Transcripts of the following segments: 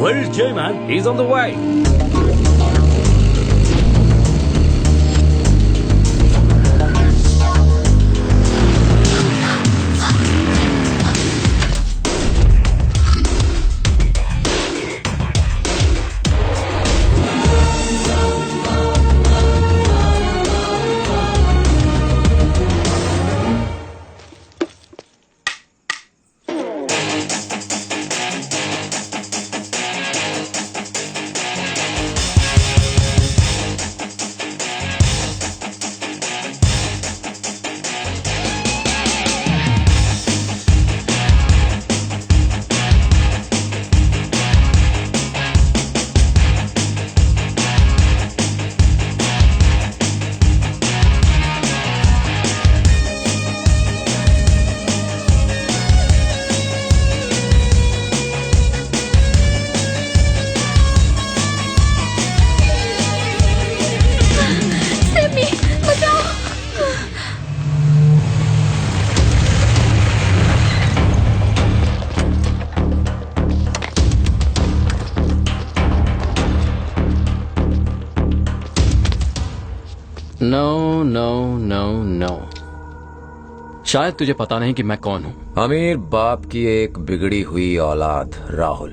Where's J-Man? He's on the way. No no no no, शायद तुझे पता नहीं कि मैं कौन हूं। अमीर बाप की एक बिगड़ी हुई औलाद राहुल।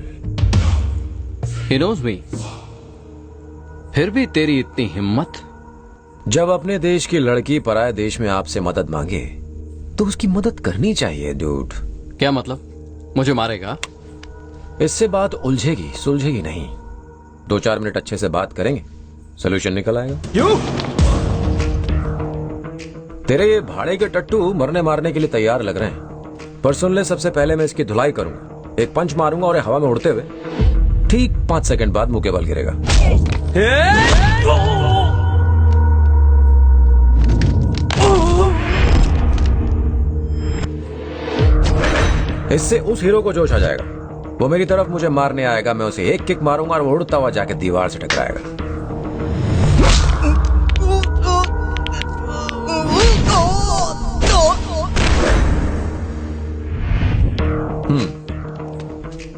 He knows me। फिर भी तेरी इतनी हिम्मत। जब अपने देश की लड़की पराये देश में आपसे मदद मांगे तो उसकी मदद करनी चाहिए डूड। क्या मतलब, मुझे मारेगा? इससे बात उलझेगी सुलझेगी नहीं। 2-4 मिनट अच्छे से बात करेंगे, सोल्यूशन निकल आएगा। क्यों? तेरे ये भाड़े के टट्टू मरने मारने के लिए तैयार लग रहे हैं, पर सुन ले, सबसे पहले मैं इसकी धुलाई करूंगा। एक पंच मारूंगा और हवा में उड़ते हुए ठीक 5 सेकंड बाद मुंह के बल गिरेगा। इससे उस हीरो को जोश आ जाएगा, वो मेरी तरफ मुझे मारने आएगा। मैं उसे एक किक मारूंगा और वो उड़ता हुआ जाके दीवार से टकराएगा।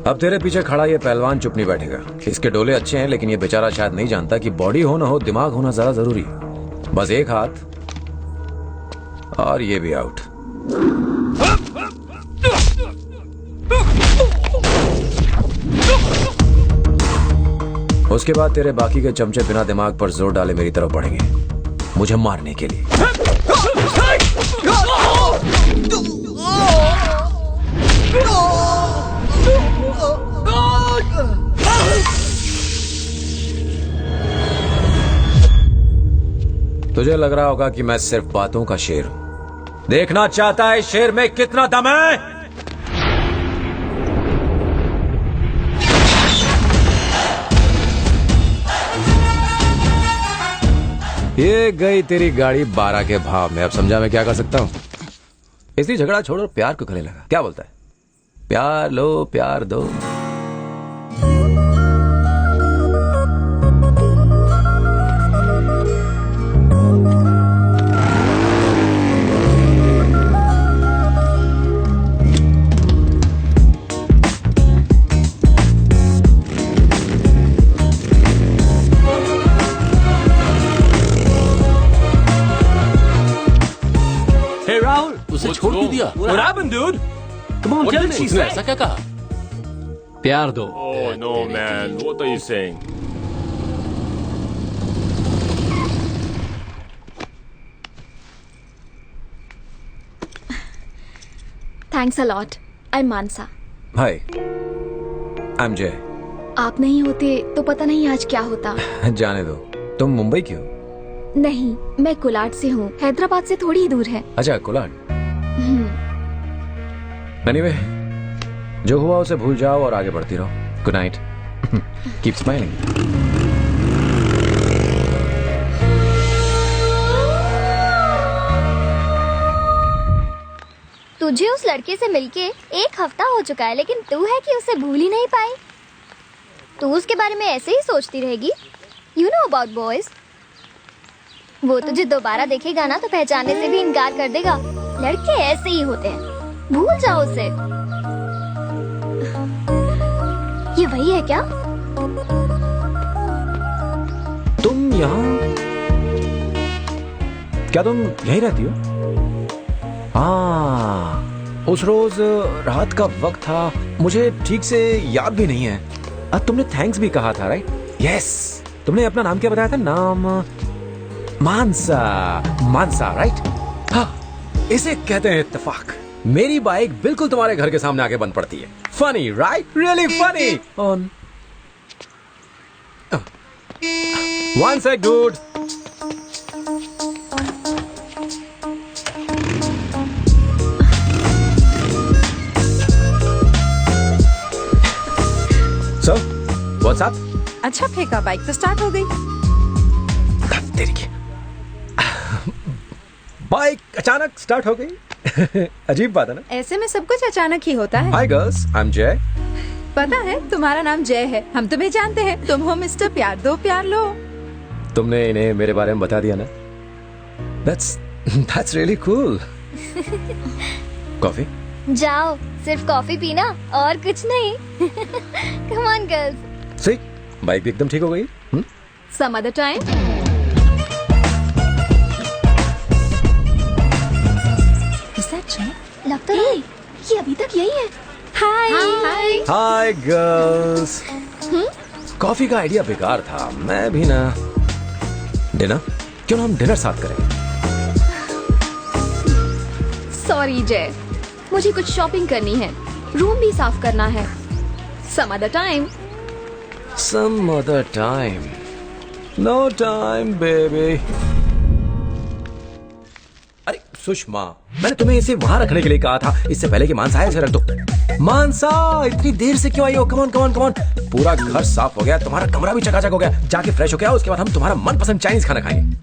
अब तेरे पीछे खड़ा ये पहलवान चुप नहीं बैठेगा। इसके डोले अच्छे हैं, लेकिन ये बेचारा शायद नहीं जानता कि बॉडी हो ना हो, दिमाग होना ज्यादा जरूरी है। बस एक हाथ और ये भी आउट। उसके बाद तेरे बाकी के चमचे बिना दिमाग पर जोर डाले मेरी तरफ बढ़ेंगे, मुझे मारने के लिए। तुझे लग रहा होगा कि मैं सिर्फ बातों का शेर हूं। देखना चाहता है शेर में कितना दम है? ये गई तेरी गाड़ी 12 के भाव में। अब समझा मैं क्या कर सकता हूं? इसलिए झगड़ा छोड़ो, प्यार को गले लगा। क्या बोलता है? प्यार लो, प्यार दो। Hey Rahul, उसे छोड़ क्यों दिया? what happened, dude? Come on, tell me. उसने ऐसा क्या कहा? प्यार दो। Oh no, man. What are you saying? Thanks a lot. I'm Mansa. Hi, I am जय। आप नहीं होते तो पता नहीं आज क्या होता। जाने दो, तुम मुंबई की हो? नहीं, मैं कोलाड से हूँ। हैदराबाद से थोड़ी ही दूर है। अच्छा, कोलाड। एनीवे, जो हुआ उसे भूल जाओ और आगे बढ़ती रहो। Good night. Keep smiling. तुझे उस लड़के से मिलके 1 हफ्ता हो चुका है, लेकिन तू है कि उसे भूल ही नहीं पाई। तू उसके बारे में ऐसे ही सोचती रहेगी। You know about boys. वो तुझे दोबारा देखेगा ना तो पहचानने से भी इनकार कर देगा। लड़के ऐसे ही होते हैं, भूल जाओ उसे। ये वही है क्या? तुम यहाँ, क्या तुम यहीं रहती हो? हाँ, उस रोज रात का वक्त था, मुझे ठीक से याद भी नहीं है। अब तुमने थैंक्स भी कहा था, राइट? यस। तुमने अपना नाम क्या बताया था? नाम मानसा। मानसा, राइट? हाँ, इसे कहते हैं इत्तेफाक। मेरी बाइक बिल्कुल तुम्हारे घर के सामने आके बंद पड़ती है। Funny, right? Really funny. On one sec, dude. So, what's up? अच्छा फेंका, बाइक तो स्टार्ट हो गई। तेरी की बाइक अचानक स्टार्ट हो गई। अजीब बात है ना? ऐसे में सब कुछ अचानक ही होता है। हाय गर्ल्स, आई एम जय। पता है तुम्हारा नाम जय है, हम तुम्हें जानते हैं। तुम हो मिस्टर प्यार दो प्यार लो। तुमने इन्हें मेरे बारे में बता दिया ना? That's really cool. कॉफी? जाओ, सिर्फ कॉफी पीना और कुछ नहीं। Come on girls. सही, बाइक भी एकदम ठीक हो गई। Some other time. लग तो रहा है ये अभी तक यही है। Hi hi. Hi girls. Coffee का आइडिया बेकार था, मैं भी ना। डिनर? क्यों ना हम डिनर साथ करें? सॉरी जय, मुझे कुछ शॉपिंग करनी है, रूम भी साफ करना है। Some other time. Some other time. No time, baby. अरे सुषमा, मैंने तुम्हें इसे वहां रखने के लिए कहा था, इससे पहले कि मानसा आए इसे रख दो। मानसा, इतनी देर से क्यों आई हो? Come on come on come on. पूरा घर साफ हो गया, तुम्हारा कमरा भी चकाचक हो गया। जाके फ्रेश हो गया, उसके बाद हम तुम्हारा मनपसंद चाइनीज खाना खाएंगे।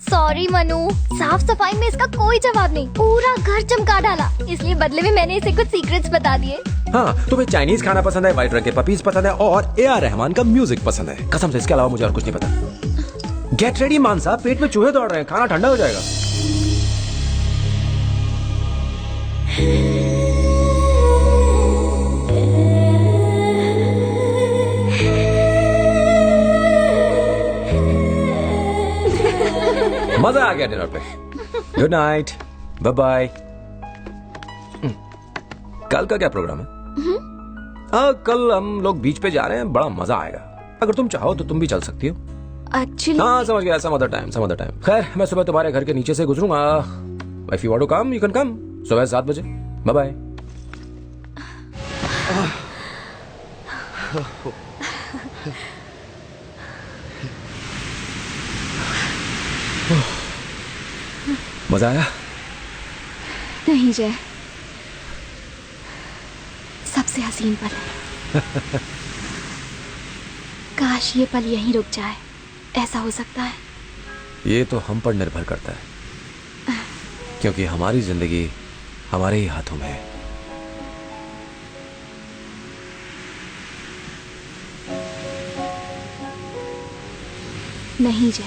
सॉरी मनु, साफ सफाई में इसका कोई जवाब नहीं। पूरा घर चमका डाला, इसलिए बदले में मैंने इसे कुछ सीक्रेट्स बता दिए। हाँ, तुम्हें चाइनीज खाना पसंद है, व्हाइट रंग के पपीज पसंद है और ए आर रहमान का म्यूजिक पसंद है। कसम से, इसके अलावा मुझे और कुछ नहीं पता। गेट रेडी मानसा, पेट में चूहे दौड़ रहे हैं, खाना ठंडा हो जाएगा। मजा आ गया डिनर पे। Good night, bye bye. कल का क्या प्रोग्राम है? कल हम लोग बीच पे जा रहे हैं, बड़ा मजा आएगा। अगर तुम चाहो तो तुम भी चल सकती हो। एक्चुअली हाँ समझ गया, some other time, some other time. खैर, मैं सुबह तुम्हारे घर के नीचे से गुजरूंगा। If you want to come, you can come. सुबह 7 बजे। Bye bye. मजा आया? नहीं जय, सबसे हसीन पल है। काश ये पल यहीं रुक जाए, ऐसा हो सकता है। ये तो हम पर निर्भर करता है, क्योंकि हमारी जिंदगी हमारे ही हाथों में है। नहीं जय,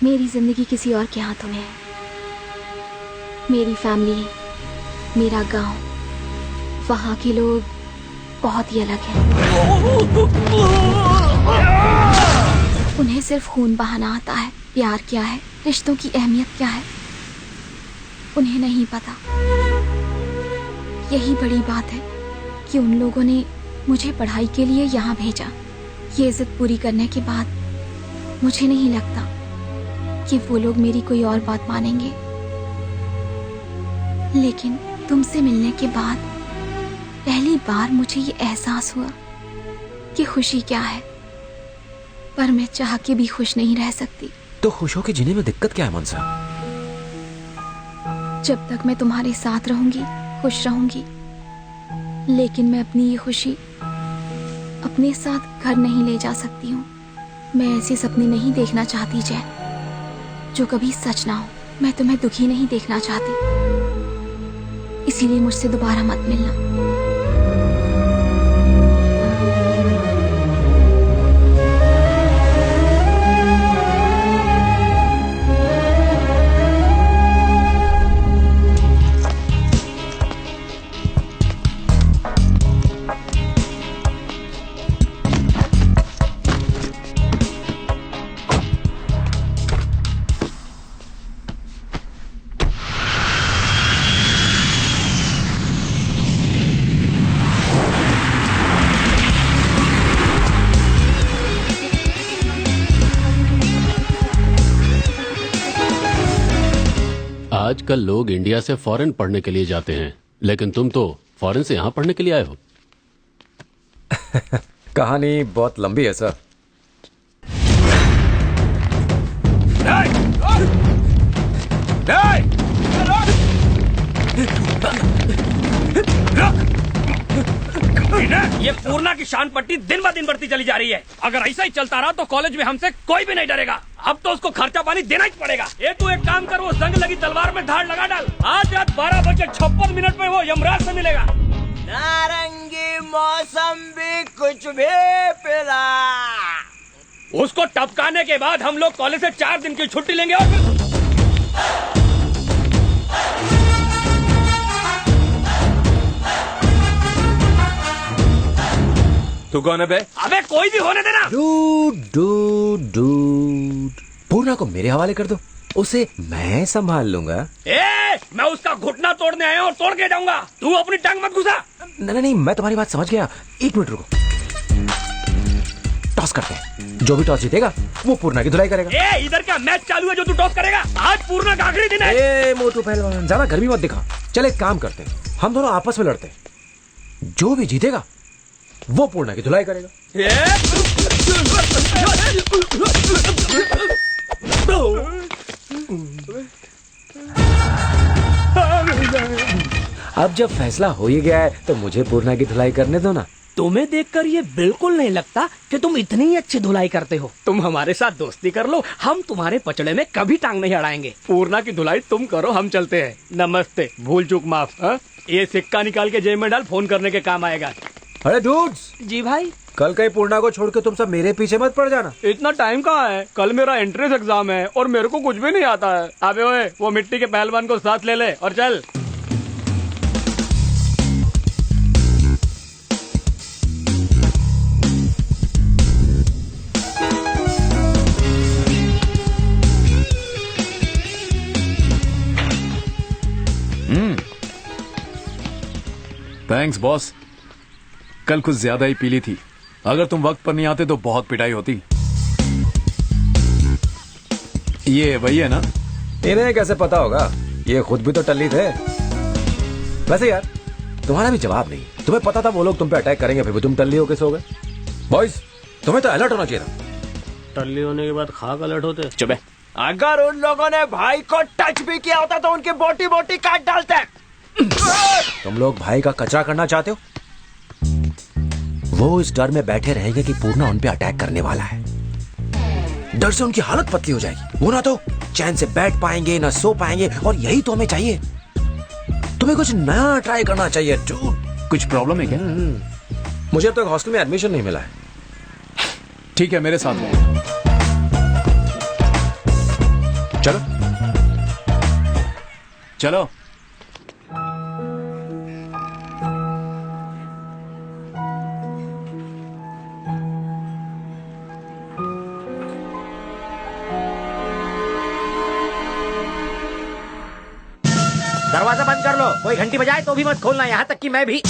मेरी जिंदगी किसी और के हाथों में है। मेरी फैमिली, मेरा गांव, वहां के लोग बहुत ही अलग हैं। उन्हें सिर्फ खून बहाना आता है, प्यार क्या है, रिश्तों की अहमियत क्या है, उन्हें नहीं पता। यही बड़ी बात है कि उन लोगों ने मुझे पढ़ाई के लिए यहाँ भेजा। ये जिद पूरी करने के बाद मुझे नहीं लगता कि वो लोग मेरी कोई और बात मानेंगे। लेकिन तुमसे मिलने के बाद पहली बार मुझे ये एहसास हुआ कि खुशी क्या है, पर मैं चाह के भी खुश नहीं रह सकती। तो खुश होके जीने में दिक्कत क्या है मनसा? जब तक मैं तुम्हारे साथ रहूंगी, खुश रहूंगी। लेकिन मैं अपनी ये खुशी अपने साथ घर नहीं ले जा सकती हूँ। मैं ऐसे सपने नहीं देखना चाहती जय, जो कभी सच ना हो। मैं तुम्हें दुखी नहीं देखना चाहती, इसीलिए मुझसे दोबारा मत मिलना। आजकल लोग इंडिया से फॉरेन पढ़ने के लिए जाते हैं, लेकिन तुम तो फॉरेन से यहाँ पढ़ने के लिए आए हो। कहानी बहुत लंबी है सर। ये पूर्णा की शान पट्टी दिन ब दिन बढ़ती चली जा रही है। अगर ऐसा ही चलता रहा तो कॉलेज में हमसे कोई भी नहीं डरेगा। अब तो उसको खर्चा पानी देना ही पड़ेगा। ये तू एक काम कर, वो जंग लगी तलवार में धार लगा डाल। आज रात 12:56 पे वो यमराज से मिलेगा। नारंगी मौसम भी कुछ भी पिला। उसको टपकाने के बाद हम लोग कॉलेज से 4 दिन की छुट्टी लेंगे और फिर तू कौन है बे? अबे कोई भी होने देना। पूर्णा को मेरे हवाले कर दो, उसे मैं संभाल लूंगा। मैं उसका घुटना तोड़ने आया हूँ और तोड़ के जाऊंगा। तू अपनी टांग मत घुसा। नहीं, मैं तुम्हारी बात समझ गया। 1 मिनट रुको, टॉस करते हैं। जो भी टॉस जीतेगा वो पूर्णा की धुलाई करेगा। इधर क्या मैच चालू है जो तू टॉस करेगा? आज पूर्णा का आखिरी दिन है। मोटू पहलवान, ज्यादा गर्मी मत दिखा। चल एक काम करते हैं, हम दोनों आपस में लड़ते हैं। जो भी जीतेगा वो पूर्णा की धुलाई करेगा। अब जब फैसला हो ही गया है तो मुझे पूर्णा की धुलाई करने दो ना। तुम्हें देखकर ये बिल्कुल नहीं लगता कि तुम इतनी अच्छी धुलाई करते हो। तुम हमारे साथ दोस्ती कर लो, हम तुम्हारे पचड़े में कभी टांग नहीं अड़ाएंगे। पूर्णा की धुलाई तुम करो, हम चलते हैं। नमस्ते, भूल चूक माफ। ये सिक्का निकाल के जेब में डाल, फोन करने के काम आएगा। अरे डूड्स, जी भाई। कल कहीं पूर्णा को छोड़ के तुम सब मेरे पीछे मत पड़ जाना। इतना टाइम कहाँ है? कल मेरा एंट्रेंस एग्जाम है और मेरे को कुछ भी नहीं आता है। अबे ओए, वो मिट्टी के पहलवान को साथ ले ले और चल। थैंक्स बॉस, कल कुछ ज्यादा ही पीली थी। अगर तुम वक्त पर नहीं आते तो बहुत पिटाई होती। ये वही है ना? इन्हें कैसे पता होगा? ये खुद भी तो टल्ली थे। वैसे यार तुम्हारा भी जवाब नहीं। तुम्हें पता था वो लोग तुम पे अटैक करेंगे, फिर भी तुम टल्ली होके सो गए। बॉयज, तुम्हें तो अलर्ट होना चाहिए था। टल्ली होने के बाद खाक अलर्ट होते। चुप है। अगर उन लोगों ने भाई को टच भी किया होता तो उनकी बोटी बोटी काट डालते। तुम लोग भाई का कचरा करना चाहते हो? वो इस डर में बैठे रहेंगे कि पूर्णा उन पे अटैक करने वाला है। डर से उनकी हालत पतली हो जाएगी। वो ना तो चैन से बैठ पाएंगे ना सो पाएंगे, और यही तो हमें चाहिए। तुम्हें कुछ नया ट्राई करना चाहिए। कुछ प्रॉब्लम है क्या? मुझे अब तक हॉस्टल में एडमिशन नहीं मिला है। ठीक है, मेरे साथ चलो चलो। दरवाजा बंद कर लो। कोई घंटी बजाए तो भी मत खोलना, यहाँ तक कि मैं भी।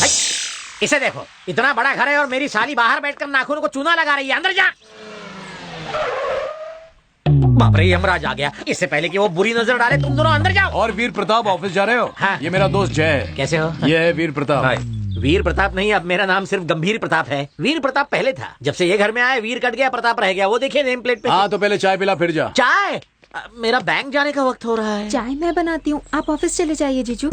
इसे देखो, इतना बड़ा घर है और मेरी साली बाहर बैठकर नाखूनों को चूना लगा रही है। अंदर जा। बाप रे, यमराज आ गया। इससे पहले कि वो बुरी नजर डाले, तुम दोनों अंदर जाओ। और वीर प्रताप ऑफिस जा रहे हो? हाँ। ये मेरा दोस्त जय है। कैसे हो? ये है वीर प्रताप। वीर प्रताप नहीं, अब मेरा नाम सिर्फ गंभीर प्रताप है। वीर प्रताप पहले था। जब से ये घर में आए, वीर कट गया, प्रताप रह गया। वो देखिए नेम प्लेट पे। हाँ, तो पहले चाय पिला फिर जा। चाय? मेरा बैंक जाने का वक्त हो रहा है। चाय मैं बनाती हूँ, आप ऑफिस चले जाइए जीजू।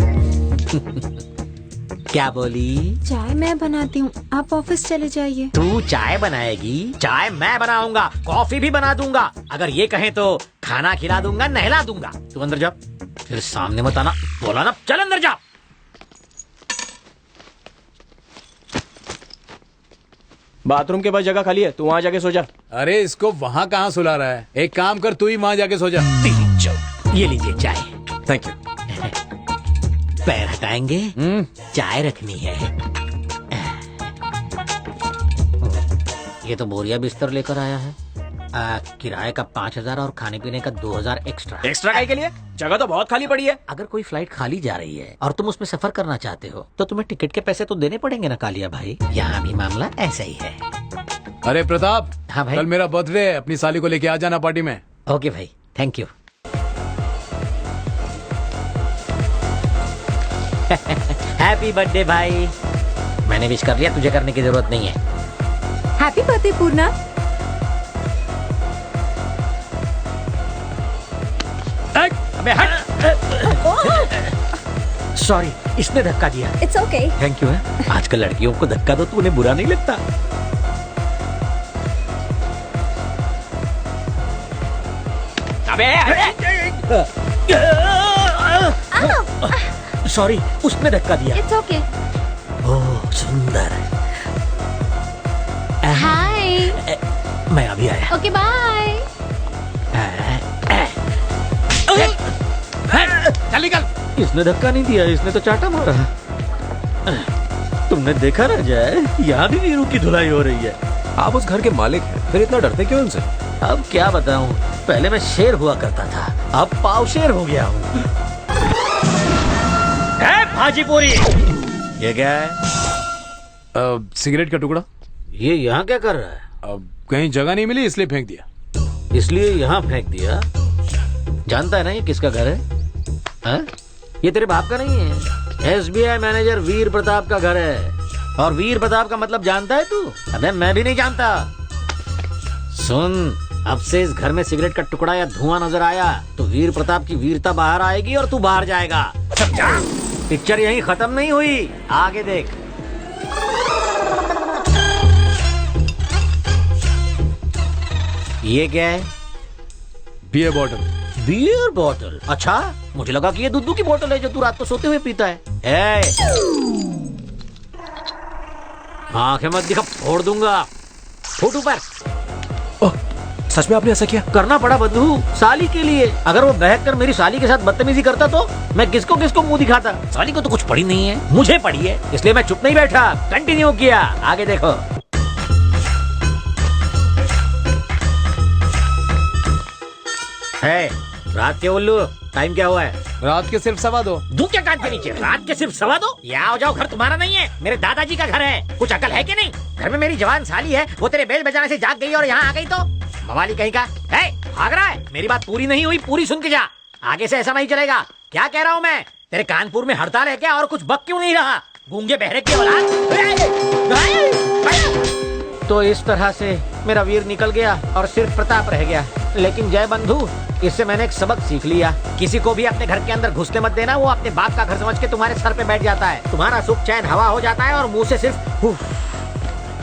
क्या बोली? चाय मैं बनाती हूँ, आप ऑफिस चले जाइए। तू चाय बनाएगी? चाय मैं बनाऊंगा, कॉफी भी बना दूंगा। अगर ये कहें तो खाना खिला दूंगा, नहला दूंगा। तू अंदर जा, फिर सामने मत आना। बोला ना, चल अंदर जा। बाथरूम के पास जगह खाली है, तू वहाँ जाके सो जा। अरे इसको वहाँ कहाँ सुला रहा है? एक काम कर, तू ही वहाँ जाके सो जा। ये लीजिए चाय। Thank you. पैर हटाएंगे, चाय रखनी है। ये तो बोरिया बिस्तर लेकर आया है। किराए का 5,000 और खाने पीने का 2,000 एक्स्ट्रा। एक्स्ट्रा काय के लिए? जगह तो बहुत खाली पड़ी है। अगर कोई फ्लाइट खाली जा रही है और तुम उसमें सफर करना चाहते हो तो तुम्हें टिकट के पैसे तो देने पड़ेंगे ना कालिया भाई। यहाँ भी मामला ऐसा ही है। अरे प्रताप, हाँ भाई। कल मेरा बर्थडे है, अपनी साली को लेके आ जाना पार्टी में। ओके भाई, थैंक यू। हैप्पी बर्थडे भाई। मैंने विश कर लिया, तुझे करने की जरूरत नहीं है। हैप्पी बर्थडे पूर्णा। अबे हट। सॉरी, इसने धक्का दिया। It's okay. थैंक यू है। आजकल लड़कियों को धक्का दो तो उन्हें बुरा नहीं लगता। अबे सॉरी, उसने धक्का दिया। It's okay. ओह सुंदर। हाय। मैं अभी आया। Okay bye. चल निकल। इसने धक्का नहीं दिया, इसने तो चाटा मारा। तुमने देखा ना जाए, यहाँ भी वीरू की धुलाई हो रही है। आप उस घर के मालिक हैं, फिर इतना डरते क्यों उनसे? अब क्या बताऊं, पहले मैं शेर हुआ करता था, अब पाव शेर हो गया हूँ। भाजी पूरी। ये क्या है? सिगरेट का टुकड़ा। ये यहाँ क्या कर रहा है? अब कहीं जगह नहीं मिली इसलिए फेंक दिया। इसलिए यहाँ फेंक दिया? जानता है ना ये किसका घर है? हा? ये तेरे बाप का नहीं है, SBI मैनेजर वीर प्रताप का घर है। और वीर प्रताप का मतलब जानता है तू? अबे मैं भी नहीं जानता। सुन, अब से इस घर में सिगरेट का टुकड़ा या धुआं नजर आया तो वीर प्रताप की वीरता बाहर आएगी और तू बाहर जाएगा। समझा? पिक्चर यहीं खत्म नहीं हुई, आगे देख। ये क्या है? Beer bottle. Beer bottle? अच्छा, मुझे लगा कि ये दूध की बोतल है जो तू रात को सोते हुए पीता है। आंखें मत दिखा, फोड़ दूंगा। फुट ऊपर। सच में आपने ऐसा किया? करना पड़ा बंधु, साली के लिए। अगर वो बहक कर मेरी साली के साथ बदतमीजी करता तो मैं किसको किसको मुंह दिखाता। साली को तो कुछ पड़ी नहीं है, मुझे पड़ी है, इसलिए मैं चुप नहीं बैठा, कंटिन्यू किया। आगे देखो। है रात के उल्लू, टाइम क्या हुआ है? रात के सिर्फ 2:15। दू क्या कान के नीचे? रात के सिर्फ 2:15? या आओ जाओ, घर तुम्हारा नहीं है, मेरे दादाजी का घर है। कुछ अकल है कि नहीं? घर में मेरी जवान साली है, वो तेरे बेल बजाने से जाग गई और यहाँ आ गई तो मवाली कहीं का है? भाग रहा है? मेरी बात पूरी नहीं हुई, पूरी सुन के जा। आगे से ऐसा नहीं चलेगा। क्या कह रहा हूँ मैं? तेरे कानपुर में हड़ताल है क्या? और कुछ बक क्यों नहीं रहा? गूंगे बहरे की औलाद। तो इस तरह से मेरा वीर निकल गया और सिर्फ प्रताप रह गया। लेकिन जय बंधु, इससे मैंने एक सबक सीख लिया। किसी को भी अपने घर के अंदर घुसने मत देना। वो अपने बाप का घर समझ के तुम्हारे सर पे बैठ जाता है, तुम्हारा सुख चैन हवा हो जाता है और मुंह से सिर्फ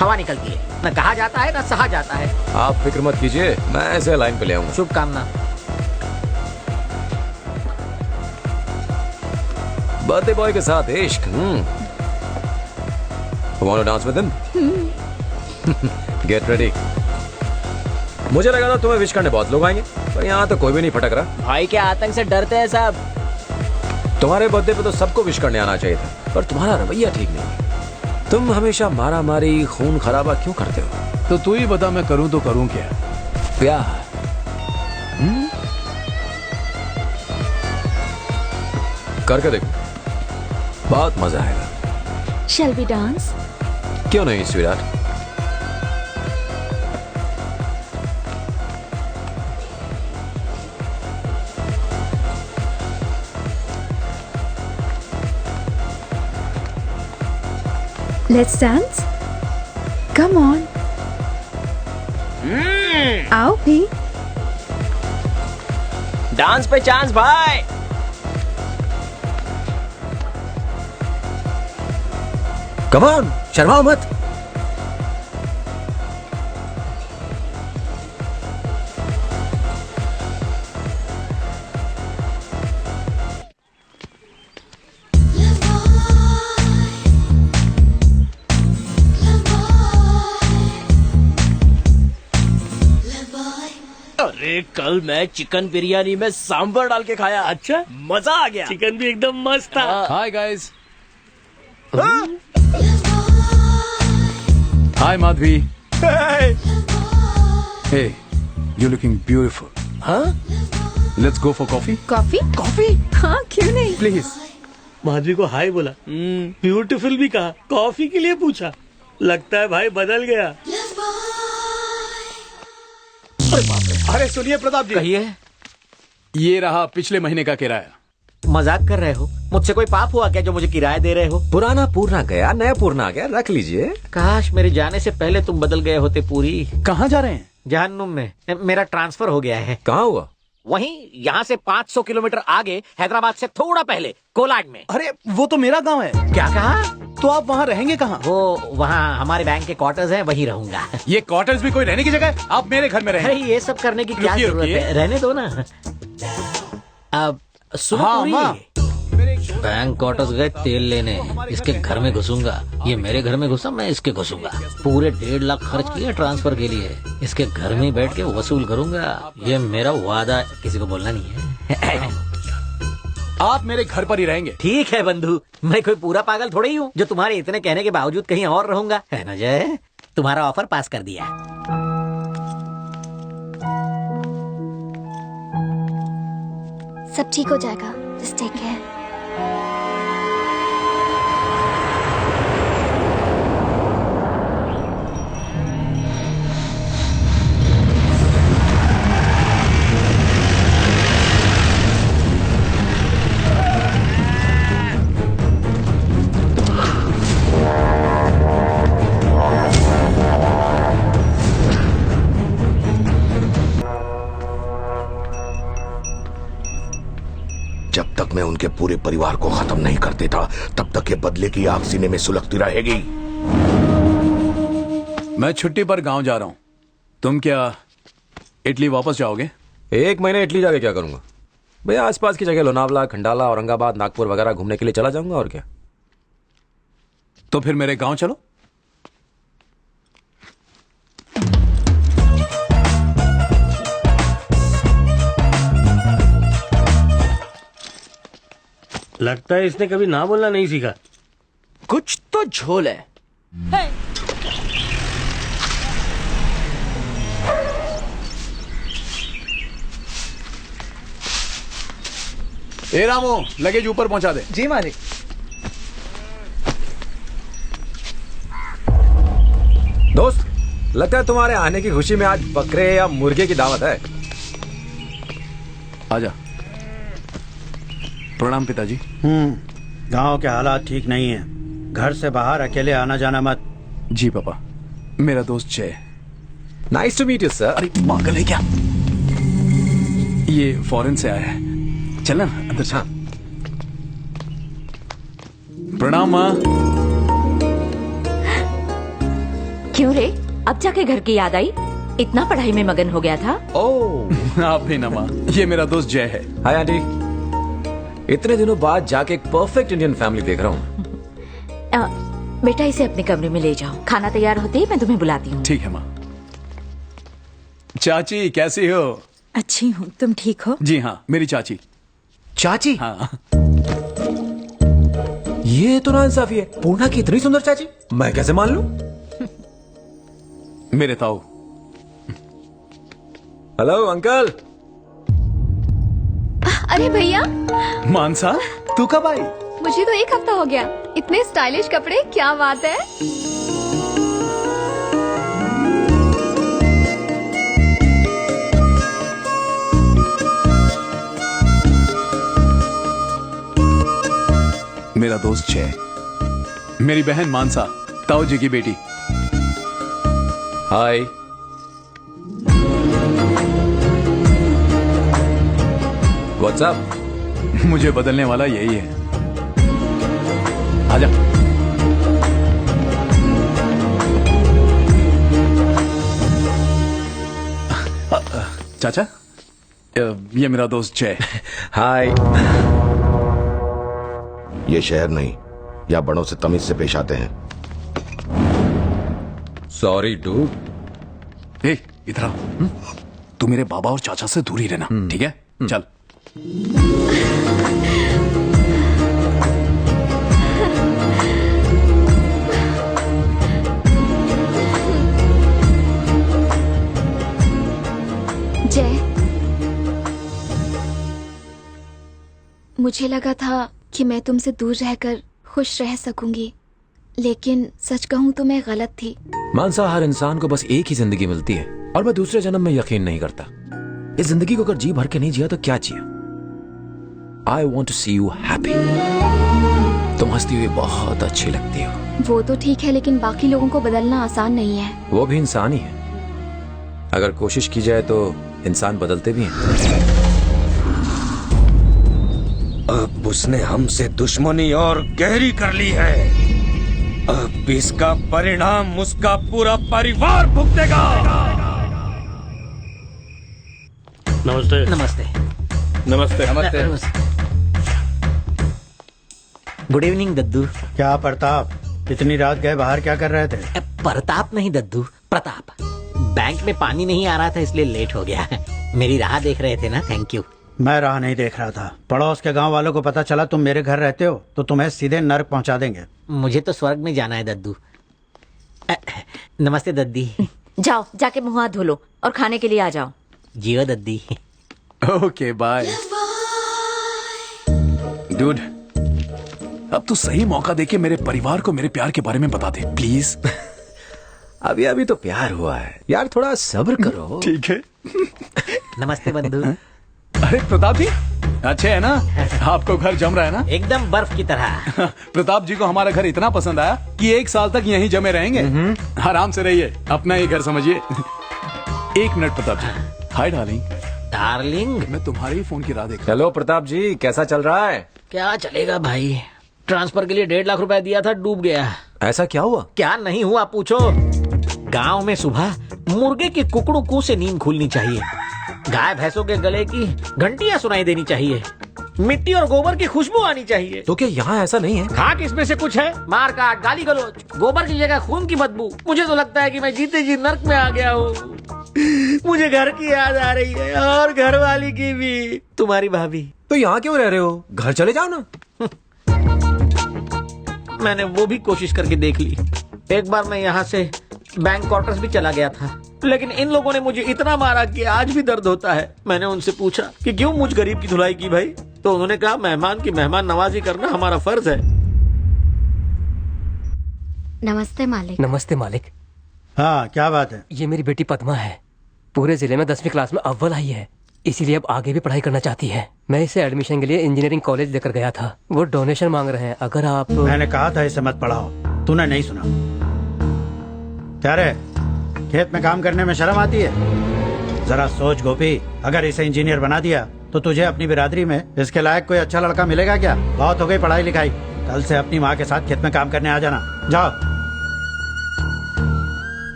हवा निकलती है। न कहा जाता है न सहा जाता है। आप फिक्र मत कीजिए, मैं ऐसे लाइन पे ले आऊंगा। शुभकामना। बर्थडे बॉय के साथ इश्क। Want to dance with him? Get ready. मुझे लगा था तुम्हें विश करने बहुत लोग आएंगे, पर यहाँ तो कोई भी नहीं फटक रहा। भाई के आतंक से डरते हैं सब। तुम्हारे बर्थडे पे तो सबको विश करने आना चाहिए था, पर तुम्हारा रवैया ठीक नहीं। तुम हमेशा मारा मारी खून खराबा क्यों करते हो? तो तू ही बता, मैं करूं तो करूं क्या? प्यार। करके देखो, बहुत मजा आएगा। Shall we dance? क्यों नहीं sweetheart? Let's dance. Come on. आओ भी। डांस पे चांस भाई। कम ऑन, शर्माओ मत। अरे कल मैं चिकन बिरयानी में सांभर डाल के खाया। अच्छा मजा आ गया। चिकन भी एकदम मस्त था। Hi guys. Hi Madhavi. Hey, you looking beautiful. हाँ? Let's go for coffee. Coffee? Coffee? हाँ क्यों नहीं। प्लीज। माधवी को हाय बोला, ब्यूटीफुल भी कहा, कॉफी के लिए पूछा। लगता है भाई बदल गया। अरे सुनिए प्रताप जी, कहिए। ये रहा पिछले महीने का किराया। मजाक कर रहे हो? मुझसे कोई पाप हुआ क्या जो मुझे किराया दे रहे हो? पुराना पूर्णा गया, नया पूर्णा आ गया, रख लीजिए। काश मेरे जाने से पहले तुम बदल गए होते। पूरी कहाँ जा रहे हैं? जहन्नुम में। मेरा ट्रांसफर हो गया है। कहाँ हुआ? वहीं यहाँ से 500 किलोमीटर आगे, हैदराबाद से थोड़ा पहले, कोलाड में। अरे वो तो मेरा गांव है। क्या कहा? तो आप वहाँ रहेंगे कहाँ? वो वहाँ हमारे बैंक के क्वार्टर्स हैं, वहीं रहूंगा। ये क्वार्टर्स भी कोई रहने की जगह है? आप मेरे घर में अरे रहें। ये सब करने की क्या रुकिए, जरूरत रुकिए। है? रहने दो ना। अब सुनो हाँ, पूरी। माँ। बैंक क्वार्टर्स गए तेल लेने, इसके घर में घुसूंगा। ये मेरे घर में घुसा, मैं इसके घुसूंगा। पूरे 1.5 लाख खर्च किए ट्रांसफर के लिए, इसके घर में बैठ के वसूल करूंगा। ये मेरा वादा है, किसी को बोलना नहीं है। आप मेरे घर पर ही रहेंगे। ठीक है बंधु, मैं कोई पूरा पागल थोड़ी ही हूँ जो तुम्हारे इतने कहने के बावजूद कहीं और रहूंगा, है ना जय? तुम्हारा ऑफर पास कर दिया। सब ठीक हो जाएगा, जस्ट टेक केयर। जब तक मैं उनके पूरे परिवार को खत्म नहीं कर देता, तब तक ये बदले की आग सीने में सुलगती रहेगी। मैं छुट्टी पर गांव जा रहा हूँ। तुम क्या इटली वापस जाओगे? 1 महीने इटली जाके क्या करूंगा भैया? आसपास की जगह लोनावला, खंडाला, औरंगाबाद, नागपुर वगैरह घूमने के लिए चला जाऊंगा, और क्या। तो फिर मेरे गांव चलो। लगता है इसने कभी ना बोलना नहीं सीखा। कुछ तो झोल है। ए रामू, लगेज ऊपर पहुंचा दे। जी मालिक। दोस्त, लगता है तुम्हारे आने की खुशी में आज बकरे या मुर्गे की दावत है। आजा। प्रणाम पिताजी। गांव के हालात ठीक नहीं है, घर से बाहर अकेले आना जाना मत। जी पापा। मेरा दोस्त Jay. Nice to meet you sir. अरे पागल है क्या? ये फॉरेन से आया है। चलना अंदर से। प्रणाम माँ। क्यों रे, अब जाके घर की याद आई? इतना पढ़ाई में मगन हो गया था? ओह, आप भी ना माँ। ये मेरा दोस्त जय है। Hi aunty. इतने दिनों बाद जाके एक परफेक्ट इंडियन फैमिली देख रहा हूँ। बेटा इसे अपने कमरे में ले जाओ, खाना तैयार होते ही मैं तुम्हें बुलाती हूँ। ठीक है माँ। चाची कैसी हो? अच्छी हूँ, तुम ठीक हो? जी हाँ, मेरी चाची। चाची? हाँ। ये तो नाइंसाफी है। पूर्णा की इतनी सुंदर चाची मैं कैसे मान लूं? मेरे ताऊ। Hello uncle. अरे भैया, मानसा, तू कब आई? मुझे तो 1 हफ्ता हो गया। इतने स्टाइलिश कपड़े, क्या बात है। मेरा दोस्त जय, मेरी बहन मानसा, ताऊ जी की बेटी। हाय। What's up? मुझे बदलने वाला यही है। आजा। चाचा, ये मेरा दोस्त जय। हाय। ये शहर नहीं, या बड़ों से तमीज से पेश आते हैं। Sorry dude. ए, इधर आ। तू मेरे बाबा और चाचा से दूर ही रहना, ठीक है? चल। जय, मुझे लगा था कि मैं तुमसे दूर रहकर खुश रह सकूंगी, लेकिन सच कहूं तो मैं गलत थी। मानसा, हर इंसान को बस एक ही जिंदगी मिलती है और मैं दूसरे जन्म में यकीन नहीं करता। इस जिंदगी को अगर जी भर के नहीं जिया तो क्या जिया? I want to see you happy. तुम हंसती हुई बहुत अच्छी लगती हो। वो तो ठीक है, लेकिन बाकी लोगों को बदलना आसान नहीं है। वो भी इंसान ही है। अगर कोशिश की जाए तो इंसान बदलते भी हैं। अब उसने हमसे दुश्मनी और गहरी कर ली है। अब इसका परिणाम उसका पूरा परिवार भुगतेगा। नमस्ते। नमस्ते। नमस्ते। नमस्ते। गुड इवनिंग दद्दू। क्या प्रताप, इतनी रात गए बाहर क्या कर रहे थे? प्रताप नहीं दद्दू, प्रताप। बैंक में पानी नहीं आ रहा था इसलिए लेट हो गया। मेरी राह देख रहे थे ना, थैंक यू। मैं राह नहीं देख रहा था। पड़ोस के गांव वालों को पता चला तुम मेरे घर रहते हो तो तुम्हें सीधे नर्क पहुंचा देंगे। मुझे तो स्वर्ग में जाना है दद्दू। नमस्ते दद्दी। जाओ जाके मुंह हाथ धो लो और खाने के लिए आ जाओ। जियो दद्दी। Okay bye. डूड, अब तू सही मौका देके मेरे परिवार को मेरे प्यार के बारे में बता दे प्लीज। अभी अभी तो प्यार हुआ है यार, थोड़ा सब्र करो। ठीक है। नमस्ते बंधु। अरे प्रताप जी अच्छे है ना? आपको घर जम रहा है ना? एकदम बर्फ की तरह। प्रताप जी को हमारा घर इतना पसंद आया कि 1 साल तक यहीं जमे रहेंगे। आराम से रहिए, अपना ही घर समझिए। 1 minute Pratap ji. Hi darling. Darling? मैं तुम्हारे ही फोन की राह देख। हेलो प्रताप जी, कैसा चल रहा है? क्या चलेगा भाई, ट्रांसफर के लिए 1.5 लाख रुपए दिया था, डूब गया। ऐसा क्या हुआ? क्या नहीं हुआ पूछो। गांव में सुबह मुर्गे की कुकड़ू कू से नींद खुलनी चाहिए, गाय भैंसों के गले की घंटियां सुनाई देनी चाहिए, मिट्टी और गोबर की खुशबू आनी चाहिए। तो क्या यहाँ ऐसा नहीं है? खाक इसमें से कुछ है? मार काट, गाली गलौज, गोबर की जगह खून की बदबू। मुझे तो लगता है कि मैं जीते जी नर्क में आ गया हूँ। मुझे घर की याद आ रही है और घर वाली की भी, तुम्हारी भाभी। तो यहाँ क्यों रह रहे हो? घर चले जाओ ना। मैंने वो भी कोशिश करके देख ली। एक बार मैं यहाँ से बैंक क्वार्टर्स भी चला गया था, लेकिन इन लोगों ने मुझे इतना मारा कि आज भी दर्द होता है। मैंने उनसे पूछा कि क्यों मुझ गरीब की धुलाई की भाई, तो उन्होंने कहा मेहमान की मेहमान नवाजी करना हमारा फर्ज है। नमस्ते मालिक। नमस्ते मालिक। हाँ क्या बात है? ये मेरी बेटी पद्मा है, पूरे जिले में 10वीं क्लास में अव्वल आई है, इसीलिए अब आगे भी पढ़ाई करना चाहती है। मैं इसे एडमिशन के लिए इंजीनियरिंग कॉलेज लेकर गया था, वो डोनेशन मांग रहे हैं। अगर आप... मैंने कहा था इसे मत पढ़ाओ, तूने नहीं सुना। क्या रे, खेत में काम करने में शर्म आती है? जरा सोच गोपी, अगर इसे इंजीनियर बना दिया तो तुझे अपनी बिरादरी में इसके लायक कोई अच्छा लड़का मिलेगा क्या? बहुत हो गई पढ़ाई लिखाई, कल से अपनी माँ के साथ खेत में काम करने आ जाना। जाओ।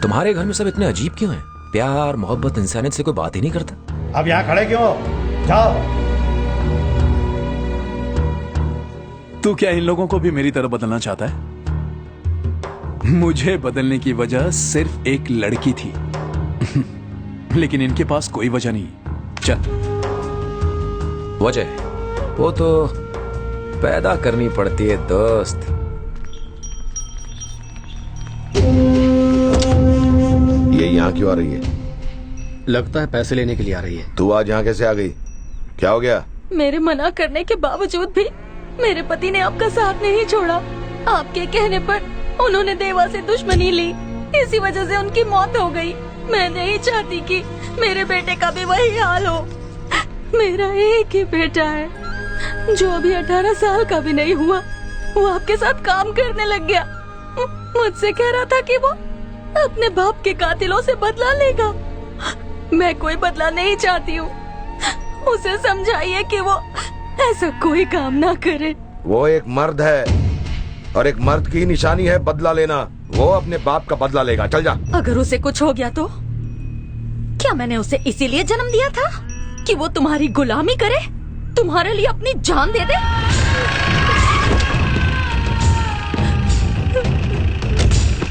तुम्हारे घर में सब इतने अजीब क्यों हैं? प्यार मोहब्बत इंसानियत से कोई बात ही नहीं करता। अब यहाँ खड़े क्यों हो? जाओ। तू क्या इन लोगों को भी मेरी तरह बदलना चाहता है? मुझे बदलने की वजह सिर्फ एक लड़की थी। लेकिन इनके पास कोई वजह नहीं। चल। वजह वो तो पैदा करनी पड़ती है दोस्त। ये यहाँ क्यों आ रही है? लगता है पैसे लेने के लिए आ रही है। तू आज यहाँ कैसे आ गई? क्या हो गया? मेरे मना करने के बावजूद भी मेरे पति ने आपका साथ नहीं छोड़ा। आपके कहने पर उन्होंने देवा से दुश्मनी ली, इसी वजह से उनकी मौत हो गई। मैं नहीं चाहती कि मेरे बेटे का भी वही हाल हो। मेरा एक ही बेटा है जो अभी 18 साल का भी नहीं हुआ, वो आपके साथ काम करने लग गया। मुझसे कह रहा था कि वो अपने बाप के कातिलों से बदला लेगा। मैं कोई बदला नहीं चाहती हूँ, उसे समझाइए कि वो ऐसा कोई काम ना करे। वो एक मर्द है और एक मर्द की निशानी है बदला लेना। वो अपने बाप का बदला लेगा। चल जा। अगर उसे कुछ हो गया तो? क्या मैंने उसे इसीलिए जन्म दिया था कि वो तुम्हारी गुलामी करे, तुम्हारे लिए अपनी जान दे दे?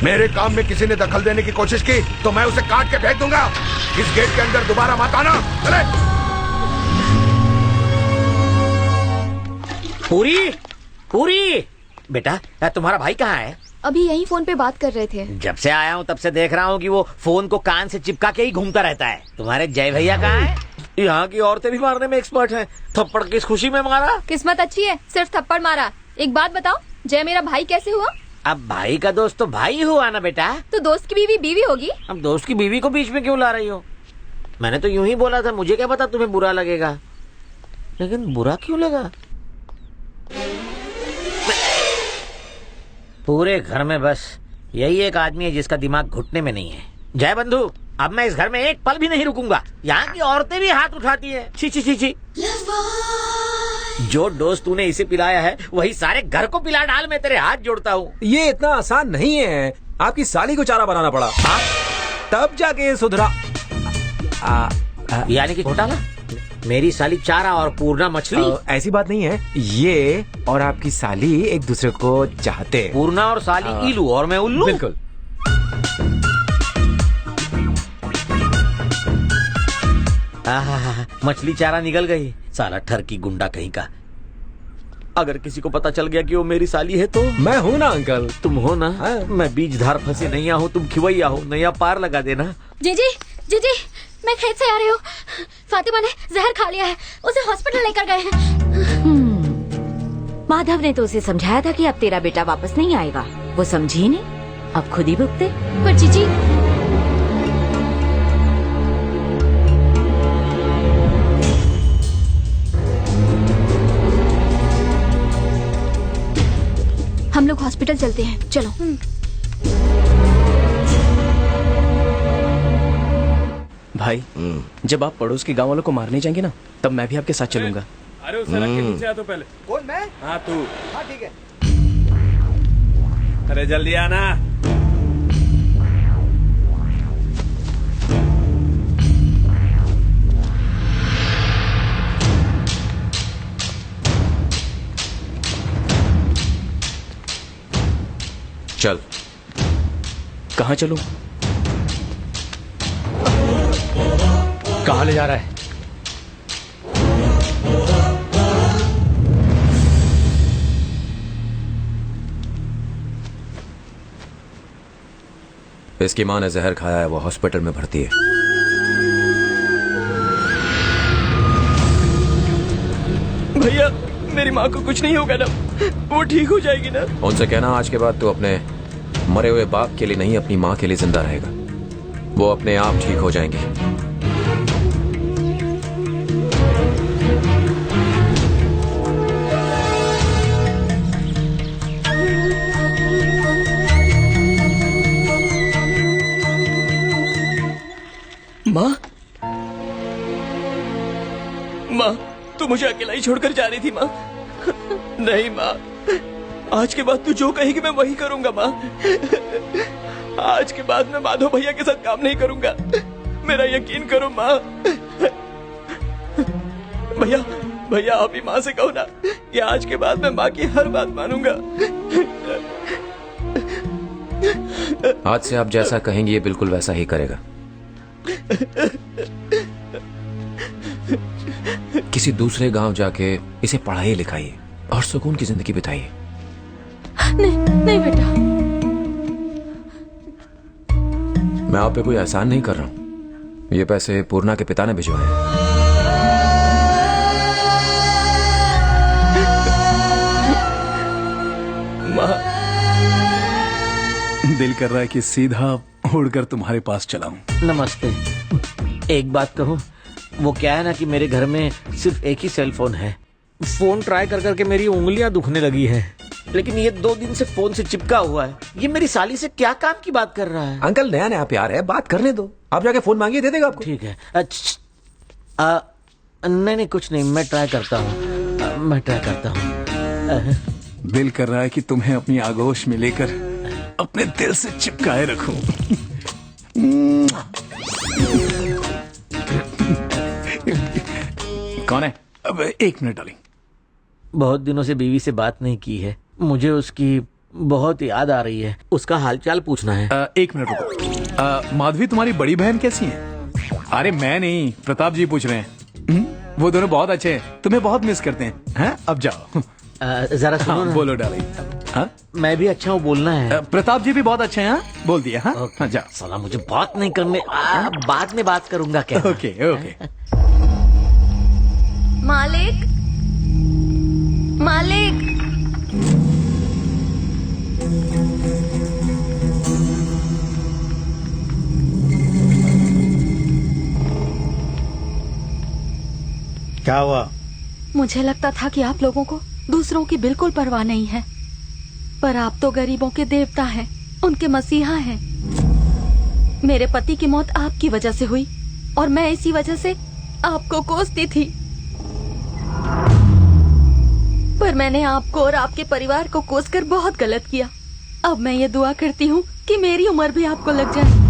मेरे काम में किसी ने दखल देने की कोशिश की तो मैं उसे काट के फेंक दूंगा। इस गेट के अंदर दोबारा मत आना। चले। पूरी, पूरी बेटा, तुम्हारा भाई कहाँ है? अभी यही फोन पे बात कर रहे थे। जब से आया हूँ तब से देख रहा हूँ कि वो फोन को कान से चिपका के ही घूमता रहता है। तुम्हारे जय भैया कहाँ है? यहाँ की औरतें भी मारने में एक्सपर्ट हैं। थप्पड़ किस खुशी में मारा? किस्मत अच्छी है, सिर्फ थप्पड़ मारा। एक बात बताओ, जय मेरा भाई कैसे हुआ? अब भाई का दोस्त तो भाई हुआ ना बेटा। तो दोस्त की बीवी बीवी होगी। अब दोस्त की बीवी को बीच में क्यों ला रही हो? मैंने तो यूं ही बोला था, मुझे क्या पता तुम्हें बुरा लगेगा। लेकिन बुरा क्यों लगा? पूरे घर में बस यही एक आदमी है जिसका दिमाग घुटने में नहीं है। जय बंधु, अब मैं इस घर में एक पल भी नहीं रुकूंगा। यहाँ की औरतें भी हाथ उठाती हैं। छी छी छी छी। जो डोज तूने इसे पिलाया है वही सारे घर को पिला डाल, मैं तेरे हाथ जोड़ता हूँ। ये इतना आसान नहीं है। आपकी साली को चारा बनाना पड़ा, तब जाके ये सुधरा। यानी कि घोटाला? मेरी साली चारा और पूर्णा मछली? ऐसी बात नहीं है। ये और आपकी साली एक दूसरे को चाहते हैं। पूर्णा और साली इलू और मैं उल्लू? बिल्कुल। मछली चारा निकल गई। साला ठरकी गुंडा कहीं का। अगर किसी को पता चल गया कि वो मेरी साली है तो? मैं हूँ ना अंकल। तुम हो ना? मैं बीज धार फंसी नैया हूँ, तुम खिवैया हो। नैया पार लगा देना। जीजी जीजी, मैं खेत से आ रही हूँ। फातिमा ने जहर खा लिया है, उसे हॉस्पिटल लेकर गए हैं। माधव ने तो उसे समझाया था कि अब तेरा बेटा वापस नहीं आएगा। वो समझी नहीं, अब खुद ही भुगते। पर जीजी, हम लोग हॉस्पिटल चलते हैं, चलो। भाई, जब आप पड़ोस के गांव वालों को मारने जाएंगे ना, तब मैं भी आपके साथ चलूंगा। अरे उस सड़क के नीचे आ तो पहले। कौन, मैं? हाँ तू। हाँ ठीक है। अरे जल्दी आना। चल। कहाँ चलूं? कहाँ ले जा रहा है? इसकी माँ ने जहर खाया है, वो हॉस्पिटल में भर्ती है। भैया, मेरी माँ को कुछ नहीं होगा ना? वो ठीक हो जाएगी ना? उनसे कहना आज के बाद तू अपने मरे हुए बाप के लिए नहीं, अपनी माँ के लिए जिंदा रहेगा। वो अपने आप ठीक हो जाएंगी। माँ, माँ, तू मुझे अकेला ही छोड़कर जा रही थी माँ? नहीं माँ, आज के बाद तू जो कहेगी मैं वही करूंगा माँ। आज के बाद मैं माधव भैया के साथ काम नहीं करूंगा, मेरा यकीन करो माँ। भैया, भैया आप ही माँ से कहो ना कि आज के बाद मैं माँ की हर बात मानूंगा। आज से आप जैसा कहेंगे ये बिल्कुल वैसा ही करेगा। किसी दूसरे गांव जाके इसे पढ़ाइए लिखाइए और सुकून की जिंदगी बिताइए। नहीं नहीं बेटा, मैं आप पे कोई एहसान नहीं कर रहा हूं। ये पैसे पूर्णा के पिता ने भिजवाए हैं। माँ, दिल कर रहा है कि सीधा उड़कर तुम्हारे पास चलाऊं। नमस्ते। एक बात कहूँ, वो क्या है ना कि मेरे घर में सिर्फ एक ही सेल फोन है। फोन ट्राई कर करके मेरी उंगलियां दुखने लगी है, लेकिन ये 2 दिन से फोन से चिपका हुआ है। ये मेरी साली से क्या काम की बात कर रहा है? अंकल नया नया प्यार है, बात करने दो। आप जाके फोन मांगिए, दे देगा आपको। ठीक है। नहीं नहीं कुछ नहीं, मैं ट्राई करता हूँ, मैं ट्राई करता हूँ। दिल कर रहा है कि तुम्हें अपनी आगोश में लेकर अपने दिल से चिपकाए रखूं। कौन है? अब 1 मिनट डार्लिंग। बहुत दिनों से बीवी से बात नहीं की है, मुझे उसकी बहुत याद आ रही है। उसका हालचाल पूछना है। 1 मिनट रुको। माधवी, तुम्हारी बड़ी बहन कैसी है? अरे मैं नहीं, प्रताप जी पूछ रहे हैं। वो दोनों बहुत अच्छे हैं, तुम्हें बहुत मिस करते हैं। अब जाओ। जरा सुनो ना। बोलो डार्लिंग। हाँ? मैं भी अच्छा हूँ, बोलना है। प्रताप जी भी बहुत अच्छे हैं। बोल दिया। हाँ जाओ। साला मुझे बात नहीं करने, बाद में बात करूंगा क्या? Okay okay. मालिक, मालिक, क्या हुआ? मुझे लगता था कि आप लोगों को दूसरों की बिल्कुल परवाह नहीं है। पर आप तो गरीबों के देवता हैं, उनके मसीहा हैं। मेरे पति की मौत आपकी वजह से हुई और मैं इसी वजह से आपको कोसती थी। पर मैंने आपको और आपके परिवार को कोसकर बहुत गलत किया। अब मैं ये दुआ करती हूँ कि मेरी उम्र भी आपको लग जाए।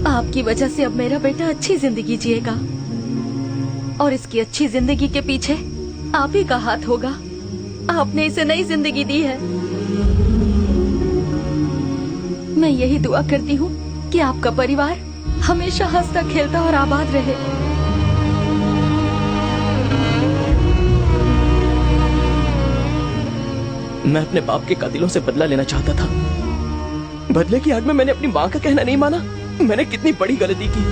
आपकी वजह से अब मेरा बेटा अच्छी जिंदगी जिएगा और इसकी अच्छी जिंदगी के पीछे आप ही का हाथ होगा। आपने इसे नई जिंदगी दी है। मैं यही दुआ करती हूँ कि आपका परिवार हमेशा हंसता खेलता और आबाद रहे। मैं अपने बाप के कातिलों से बदला लेना चाहता था। बदले की आग में मैंने अपनी माँ का कहना नहीं माना। मैंने कितनी बड़ी गलती की।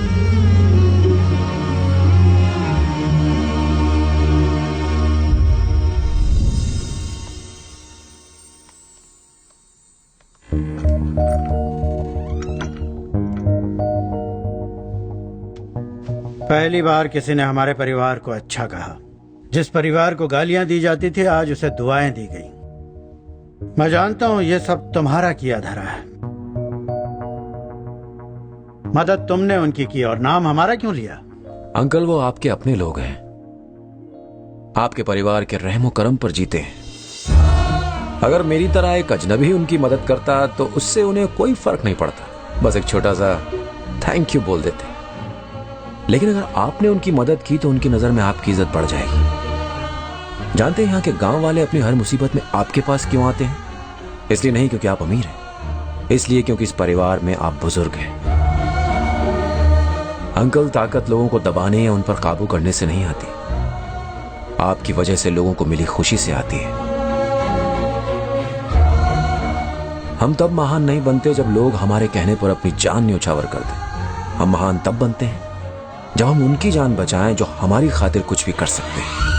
पहली बार किसी ने हमारे परिवार को अच्छा कहा। जिस परिवार को गालियां दी जाती थी आज उसे दुआएं दी गई। मैं जानता हूं ये सब तुम्हारा किया धरा है। मदद तुमने उनकी की और नाम हमारा क्यों लिया? अंकल वो आपके अपने लोग हैं, आपके परिवार के रहमो करम पर जीते हैं। अगर मेरी तरह एक अजनबी उनकी मदद करता तो उससे उन्हें कोई फर्क नहीं पड़ता, बस एक छोटा सा थैंक यू बोल देते। लेकिन अगर आपने उनकी मदद की तो उनकी नजर में आपकी इज्जत बढ़ जाएगी। जानते हैं यहाँ के गांव वाले अपनी हर मुसीबत में आपके पास क्यों आते हैं? इसलिए नहीं क्योंकि आप अमीर हैं, इसलिए क्योंकि इस परिवार में आप बुजुर्ग हैं। अंकल ताकत लोगों को दबाने या उन पर काबू करने से नहीं आती, आपकी वजह से लोगों को मिली खुशी से आती है। हम तब महान नहीं बनते जब लोग हमारे कहने पर अपनी जान न्यौछावर कर दें। हम महान तब बनते हैं जब हम उनकी जान बचाएं जो हमारी खातिर कुछ भी कर सकते हैं।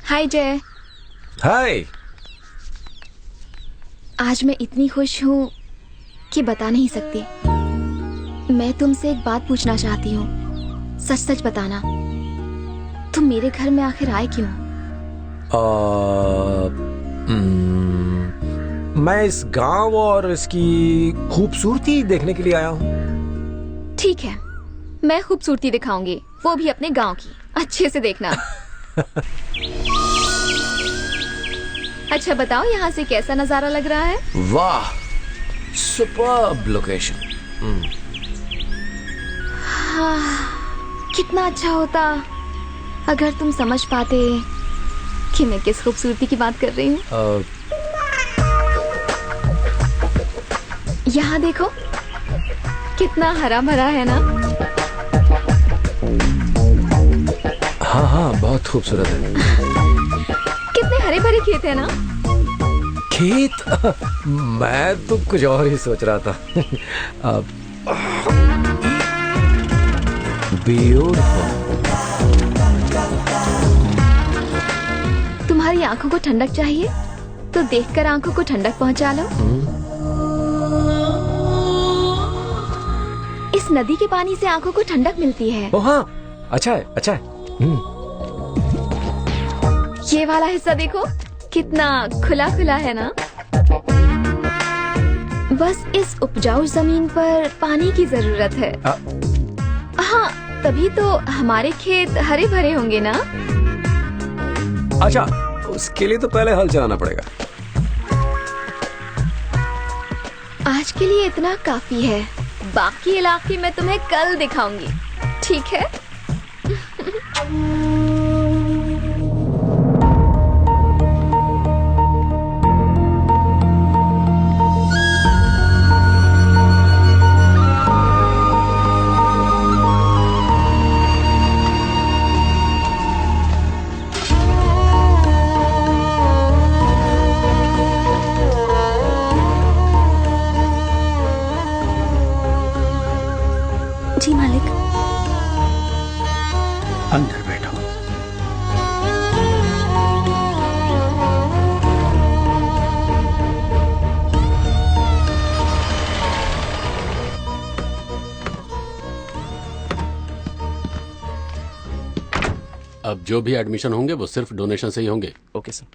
हाय जय। हाय। आज मैं इतनी खुश हूँ कि बता नहीं सकती। मैं तुमसे एक बात पूछना चाहती हूँ, सच सच बताना। तुम मेरे घर में आखिर आए क्यों? मैं इस गांव और इसकी खूबसूरती देखने के लिए आया हूँ। ठीक है, मैं खूबसूरती दिखाऊंगी, वो भी अपने गांव की। अच्छे से देखना। अच्छा बताओ, यहाँ से कैसा नजारा लग रहा है? वाह, सुपर्ब लोकेशन। कितना अच्छा होता अगर तुम समझ पाते कि मैं किस खूबसूरती की बात कर रही हूँ। यहाँ देखो, कितना हरा भरा है ना? हाँ हाँ, बहुत खूबसूरत है। कितने हरे भरे खेत है ना? खेत? मैं तो कुछ और ही सोच रहा था। ब्यूटीफुल। तुम्हारी आंखों को ठंडक चाहिए तो देखकर आंखों को ठंडक पहुंचा लो। इस नदी के पानी से आंखों को ठंडक मिलती है। ओ हाँ, अच्छा है, अच्छा है। ये वाला हिस्सा देखो, कितना खुला खुला है ना? बस इस उपजाऊ जमीन पर पानी की जरूरत है। हाँ, तभी तो हमारे खेत हरे भरे होंगे ना? अच्छा, उसके लिए तो पहले हल चलाना पड़ेगा। आज के लिए इतना काफी है, बाकी इलाके मैं तुम्हें कल दिखाऊंगी, ठीक है? जी मालिक। अब जो भी एडमिशन होंगे वो सिर्फ डोनेशन से ही होंगे। Okay sir.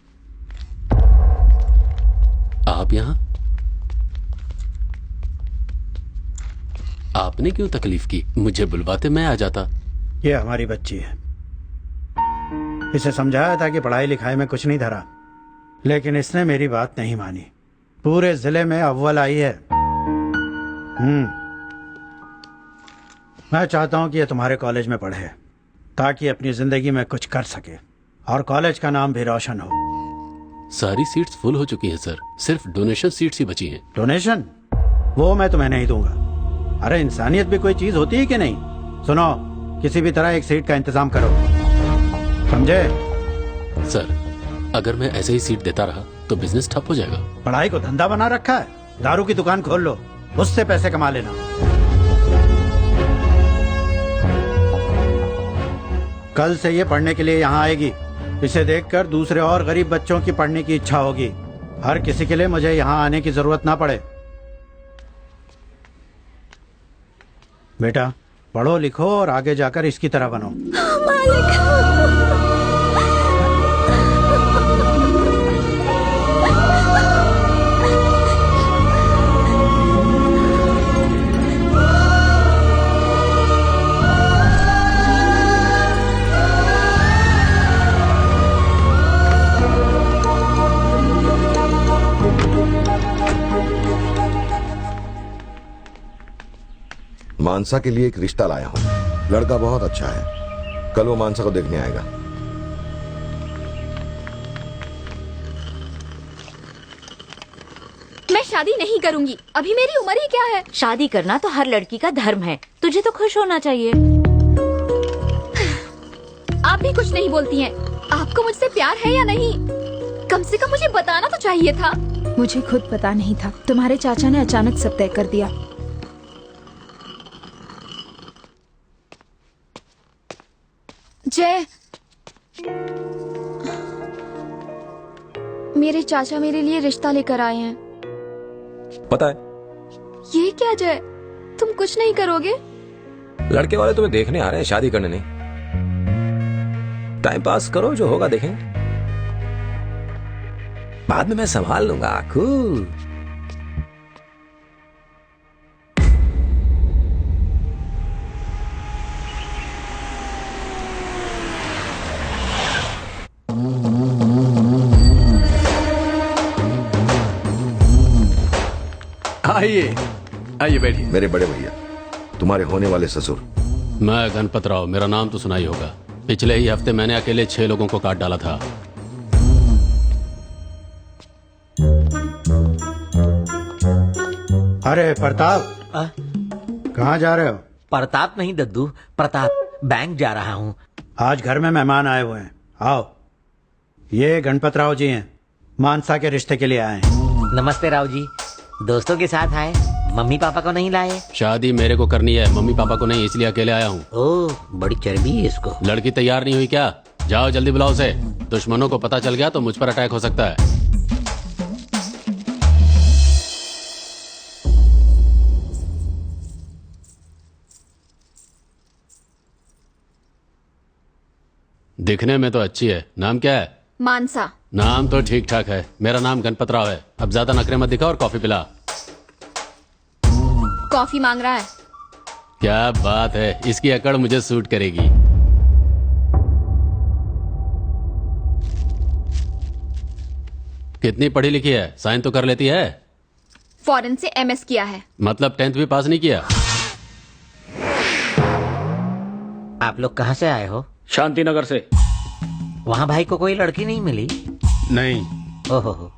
आप यहाँ? आपने क्यों तकलीफ की? मुझे बुलवाते मैं आ जाता। ये हमारी बच्ची है, इसे समझाया था कि पढ़ाई लिखाई में कुछ नहीं धरा, लेकिन इसने मेरी बात नहीं मानी। पूरे जिले में अव्वल आई है। मैं चाहता हूं कि ये तुम्हारे कॉलेज में पढ़े ताकि अपनी जिंदगी में कुछ कर सके और कॉलेज का नाम भी रोशन हो। सारी सीट्स फुल हो चुकी हैं सर, सिर्फ डोनेशन सीट्स ही बची हैं। डोनेशन? वो मैं तुम्हें नहीं दूंगा। अरे इंसानियत भी कोई चीज होती है कि नहीं? सुनो, किसी भी तरह एक सीट का इंतजाम करो, समझे? सर, अगर मैं ऐसे ही सीट देता रहा तो बिजनेस ठप हो जाएगा। पढ़ाई को धंधा बना रखा है, दारू की दुकान खोल लो, उससे पैसे कमा लेना। कल से ये पढ़ने के लिए यहाँ आएगी। इसे देखकर दूसरे और गरीब बच्चों की पढ़ने की इच्छा होगी। हर किसी के लिए मुझे यहाँ आने की जरूरत ना पड़े। बेटा, पढ़ो लिखो और आगे जाकर इसकी तरह बनो। मानसा के लिए एक रिश्ता लाया हूँ। लड़का बहुत अच्छा है, कल वो मानसा को देखने आएगा। मैं शादी नहीं करूंगी, अभी मेरी उम्र ही क्या है। शादी करना तो हर लड़की का धर्म है, तुझे तो खुश होना चाहिए। आप भी कुछ नहीं बोलती हैं। आपको मुझसे प्यार है या नहीं? कम से कम मुझे बताना तो चाहिए था। मुझे खुद पता नहीं था, तुम्हारे चाचा ने अचानक सब तय कर दिया। जय, मेरे चाचा मेरे लिए रिश्ता लेकर आए हैं। पता है? ये क्या जय, तुम कुछ नहीं करोगे? लड़के वाले तुम्हें देखने आ रहे हैं, शादी करने नहीं। टाइम पास करो, जो होगा देखेंगे। बाद में मैं संभाल लूंगा। कूल। आइए आइए बैठिए। मेरे बड़े भैया, तुम्हारे होने वाले ससुर। मैं गणपत राव, मेरा नाम तो सुना ही होगा। पिछले ही हफ्ते मैंने अकेले 6 लोगों को काट डाला था। अरे प्रताप, कहाँ जा रहे हो? प्रताप नहीं दद्दू, प्रताप। बैंक जा रहा हूँ। आज घर में मेहमान आए हुए हैं, आओ। ये गणपत राव जी हैं, मानसा के रिश्ते के लिए आए हैं। नमस्ते राव जी। दोस्तों के साथ आए, मम्मी पापा को नहीं लाए? शादी मेरे को करनी है, मम्मी पापा को नहीं, इसलिए अकेले आया हूँ। ओह, बड़ी चर्बी है इसको। लड़की तैयार नहीं हुई क्या? जाओ जल्दी बुलाओ उसे। दुश्मनों को पता चल गया तो मुझ पर अटैक हो सकता है। दिखने में तो अच्छी है। नाम क्या है? मानसा। नाम तो ठीक ठाक है। मेरा नाम गणपत राव है। अब ज्यादा नखरे मत दिखा और कॉफी पिला। कॉफी मांग रहा है। क्या बात है, इसकी अकड़ मुझे सूट करेगी। कितनी पढ़ी लिखी है? साइन तो कर लेती है? फॉरेन से MS किया है। मतलब 10th भी पास नहीं किया? आप लोग कहाँ से आए हो? शांति नगर से। वहाँ भाई को कोई लड़की नहीं मिली? नहीं। ओहो,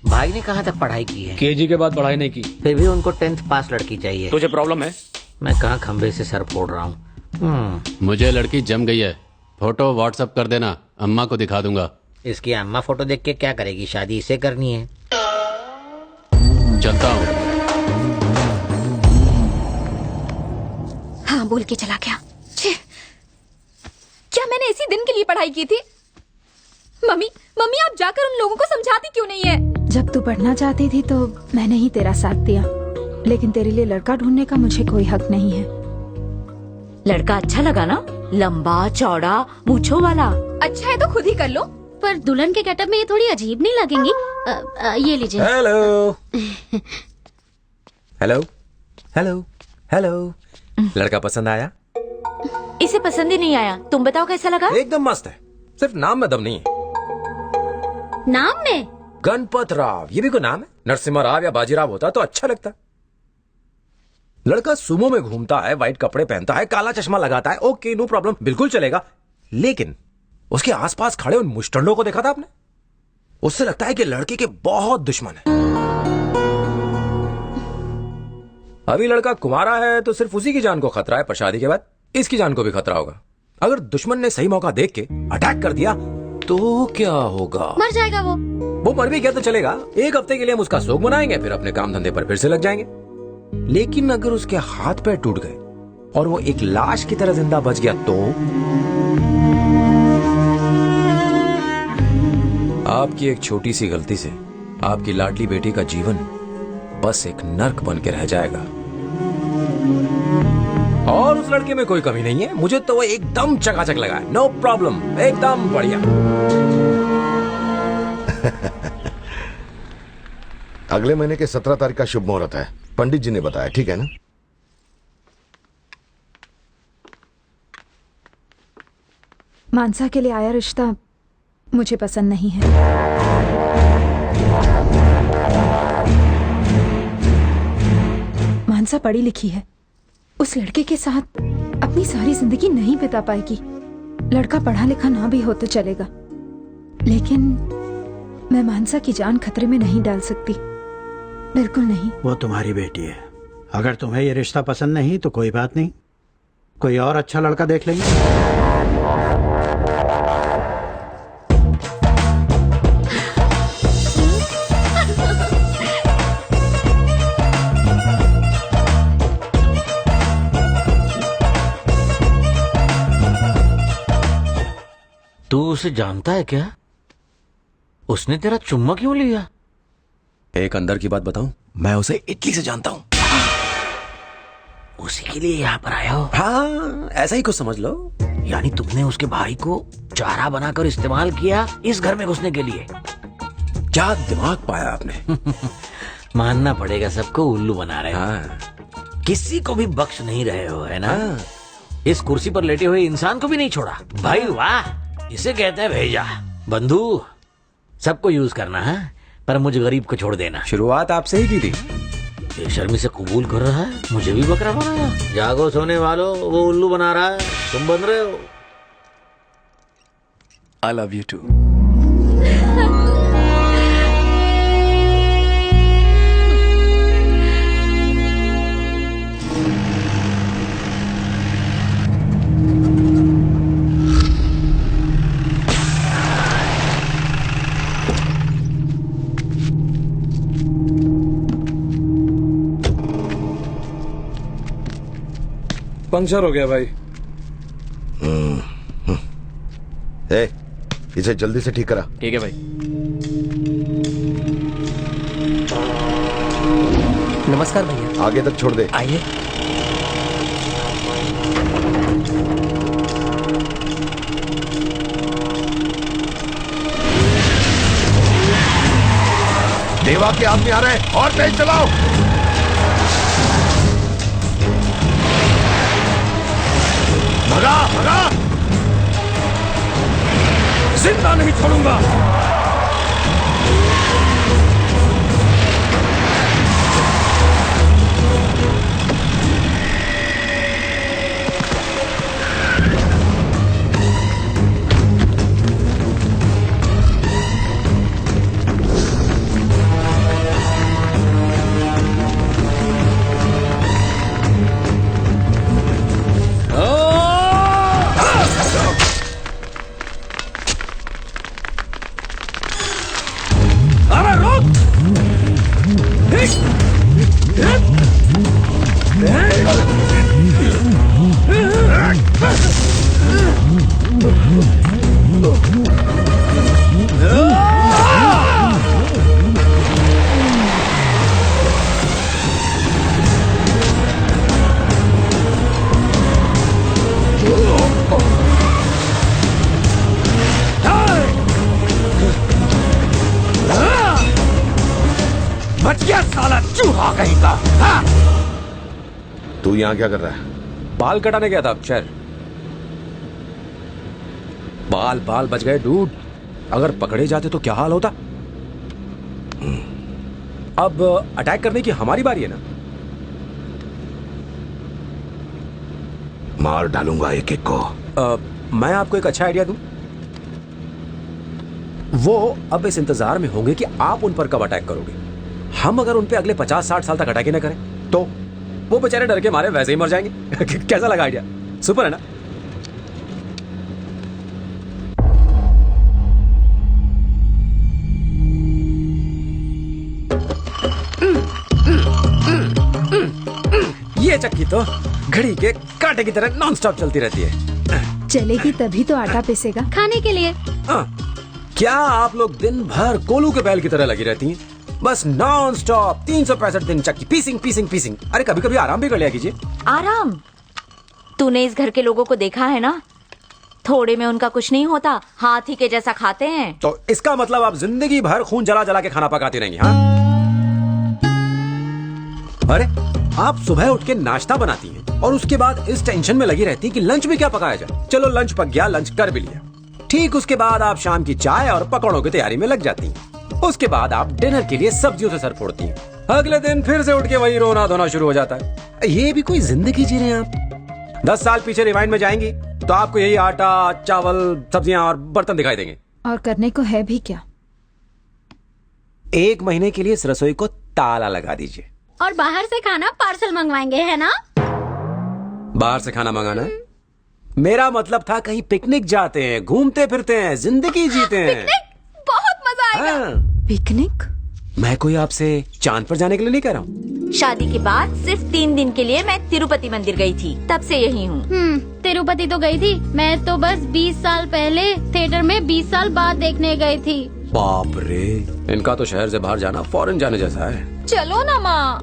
भाई ने कहाँ तक पढ़ाई की है? KG के बाद पढ़ाई नहीं की। फिर भी उनको 10th पास लड़की चाहिए। तुझे प्रॉब्लम है? मैं कहाँ खंबे से सर फोड़ रहा हूँ। मुझे लड़की जम गई है। फोटो व्हाट्सएप कर देना, अम्मा को दिखा दूंगा। इसकी अम्मा फोटो देख के क्या करेगी? शादी इसे करनी है। चलता हूँ। हाँ, बोल के चला गया। क्या मैंने इसी दिन के लिए पढ़ाई की थी? मम्मी आप जाकर उन लोगों को समझाती क्यों नहीं है? जब तू पढ़ना चाहती थी तो मैंने ही तेरा साथ दिया, लेकिन तेरे लिए लड़का ढूंढने का मुझे कोई हक नहीं है। लड़का अच्छा लगा ना? लंबा चौड़ा मूछों वाला। अच्छा है तो खुद ही कर लो। पर दुल्हन के गेटअप में ये थोड़ी अजीब नहीं लगेंगी? ये लीजिए। Hello hello hello hello. लड़का पसंद आया? इसे पसंद ही नहीं आया। तुम बताओ कैसा लगा? एकदम मस्त है, सिर्फ नाम में दम नहीं है। नाम में? गणपत राव, ये भी कोई नाम है? नरसिम्हा राव या बाजीराव होता तो अच्छा लगता। लड़का सुमो में घूमता है, व्हाइट कपड़े पहनता है, काला चश्मा लगाता है, ओके नो प्रॉब्लम, बिल्कुल चलेगा। लेकिन उसके आसपास खड़े उन मुस्टंडों को देखा था आपने? उससे लगता है कि लड़के के बहुत दुश्मन है। अभी लड़का कुंवारा है तो सिर्फ उसी की जान को खतरा है, पर शादी के बाद इसकी जान को भी खतरा होगा। अगर दुश्मन ने सही मौका देख के अटैक कर दिया तो क्या होगा? मर जाएगा वो मर भी गया तो चलेगा। एक हफ्ते के लिए हम उसका शोक मनाएंगे, फिर अपने काम धंधे पर फिर से लग जाएंगे। लेकिन अगर उसके हाथ पैर टूट गए और वो एक लाश की तरह जिंदा बच गया तो? आपकी एक छोटी सी गलती से आपकी लाडली बेटी का जीवन बस एक नर्क बन के रह जाएगा। और उस लड़के में कोई कमी नहीं है, मुझे तो वो एकदम चकाचक लगा है। नो प्रॉब्लम, एकदम बढ़िया। अगले महीने के 17 तारीख का शुभ मुहूर्त है, पंडित जी ने बताया, ठीक है ना? मानसा के लिए आया रिश्ता मुझे पसंद नहीं है। मानसा पढ़ी लिखी है, उस लड़के के साथ अपनी सारी जिंदगी नहीं बिता पाएगी। लड़का पढ़ा लिखा ना भी हो तो चलेगा, लेकिन मैं मानसा की जान खतरे में नहीं डाल सकती, बिल्कुल नहीं। वो तुम्हारी बेटी है, अगर तुम्हें ये रिश्ता पसंद नहीं तो कोई बात नहीं, कोई और अच्छा लड़का देख लेंगे। तू उसे जानता है क्या? उसने तेरा चुम्मा क्यों लिया? एक अंदर की बात बताऊं, मैं उसे इटली से जानता हूं। उसी के लिए यहाँ पर आया हो? हाँ, ऐसा ही कुछ समझ लो। यानी तुमने उसके भाई को चारा बनाकर इस्तेमाल किया इस घर में घुसने के लिए? क्या दिमाग पाया आपने? मानना पड़ेगा, सबको उल्लू बना रहे हो। हाँ। किसी को भी बख्श नहीं रहे हो, है ना? हाँ। इस कुर्सी पर लेटे हुए इंसान को भी नहीं छोड़ा। भाई वाह, इसे कहते हैं भेजा। बंधु, सबको यूज करना है, पर मुझे गरीब को छोड़ देना। शुरुआत आपसे ही की थी। बेशर्मी से कबूल कर रहा है, मुझे भी बकरा बनाया। जागो सोने वालों, वो उल्लू बना रहा है, तुम बन रहे हो। I love you too. Puncture हो गया भाई। ए, इसे जल्दी से ठीक करा। ठीक है भाई। नमस्कार भैया। आगे तक छोड़ दे। आइए। देवा के आदमी आ रहे हैं, और तेज चलाओ। भगा भगा, जिंदा नहीं छोड़ूंगा। बच गया साला चूहा कहीं का। हाँ? तू यहाँ क्या कर रहा है? बाल कटाने गया था शहर। बाल बच गए डूड। अगर पकड़े जाते तो क्या हाल होता। अब अटैक करने की हमारी बारी है ना। मार डालूंगा एक एक को। मैं आपको एक अच्छा आइडिया दूं। वो अब इस इंतजार में होंगे कि आप उन पर कब अटैक करोगे। हम अगर उन पे अगले 50-60 साल तक अटैक ही न करें तो वो बेचारे डर के मारे वैसे ही मर जाएंगे। कैसा लगा आइडिया? सुपर है ना। ये चक्की तो घड़ी के कांटे की तरह नॉन स्टॉप चलती रहती है। चलेगी तभी तो आटा पिसेगा खाने के लिए। क्या आप लोग दिन भर कोलू के बैल की तरह लगी रहती हैं? बस नॉन स्टॉप 365 दिन चक्की पीसिंग। अरे कभी कभी आराम भी कर लिया कीजिए। आराम? तूने इस घर के लोगों को देखा है ना, थोड़े में उनका कुछ नहीं होता, हाथी के जैसा खाते हैं। तो इसका मतलब आप जिंदगी भर खून जला जला के खाना पकाती रहेंगी? हाँ? अरे आप सुबह उठ के नाश्ता बनाती हैं और उसके बाद इस टेंशन में लगी रहती कि लंच में क्या पकाया जाए। चलो लंच पक गया, लंच कर भी लिया। ठीक उसके बाद आप शाम की चाय और पकौड़ों की तैयारी में लग जाती हैं। उसके बाद आप डिनर के लिए सब्जियों से सर फोड़ती हैं। अगले दिन फिर से उठ के वही रोना धोना शुरू हो जाता है। ये भी कोई जिंदगी जी रहे हैं आप? 10 साल पीछे रिवाइंड में जाएंगी तो आपको यही आटा, चावल, सब्जियां और बर्तन दिखाई देंगे। और करने को है भी क्या? 1 महीने के लिए इस रसोई को ताला लगा दीजिए। और बाहर से खाना पार्सल मंगवाएंगे, है ना? बाहर से खाना मंगाना? मेरा मतलब था कहीं पिकनिक जाते हैं, घूमते फिरते हैं, जिंदगी जीते हैं। पिकनिक बहुत मजा आएगा। पिकनिक? मैं कोई आपसे चांद पर जाने के लिए नहीं कह रहा हूँ। शादी के बाद सिर्फ 3 दिन के लिए मैं तिरुपति मंदिर गई थी, तब से यही हूँ। तिरुपति तो गई थी, मैं तो बस 20 साल पहले थिएटर में 20 साल बाद देखने गई थी। बाप रे, इनका तो शहर से बाहर जाना फॉरेन जाने जैसा है। चलो ना माँ।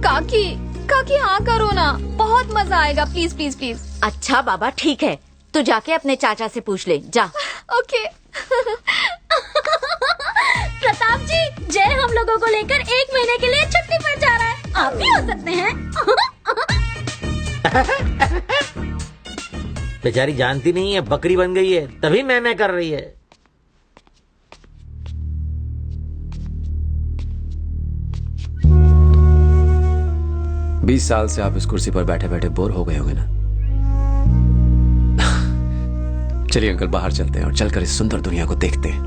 काकी हाँ करो ना, बहुत मजा आएगा। प्लीज। अच्छा बाबा ठीक है, तू जाके अपने चाचा से पूछ ले, जा। ओके। प्रताप जी, जय हम लोगों को लेकर 1 महीने के लिए छुट्टी पर जा रहा है। आप भी हो सकते हैं। बेचारी जानती नहीं है, बकरी बन गई है, तभी मैं कर रही है। बीस साल से आप इस कुर्सी पर बैठे बैठे बोर हो गए होंगे ना। चलिए अंकल बाहर चलते हैं और चलकर इस सुंदर दुनिया को देखते हैं।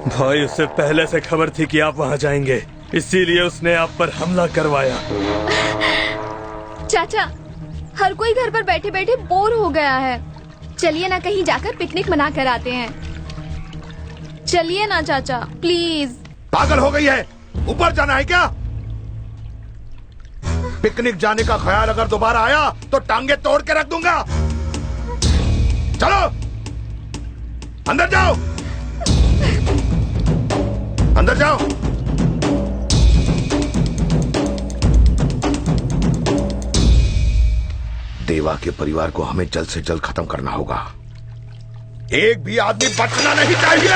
भाई उससे पहले से खबर थी कि आप वहां जाएंगे, इसीलिए उसने आप पर हमला करवाया। चाचा, हर कोई घर पर बैठे बैठे बोर हो गया है। चलिए ना कहीं जाकर पिकनिक मना कर आते हैं। चलिए ना चाचा, प्लीज। पागल हो गई है? ऊपर जाना है क्या? पिकनिक जाने का ख्याल अगर दोबारा आया तो टांगे तोड़ के रख दूंगा। चलो अंदर जाओ, अंदर जाओ। देवा के परिवार को हमें जल्द से जल्द खत्म करना होगा। एक भी आदमी बचना नहीं चाहिए।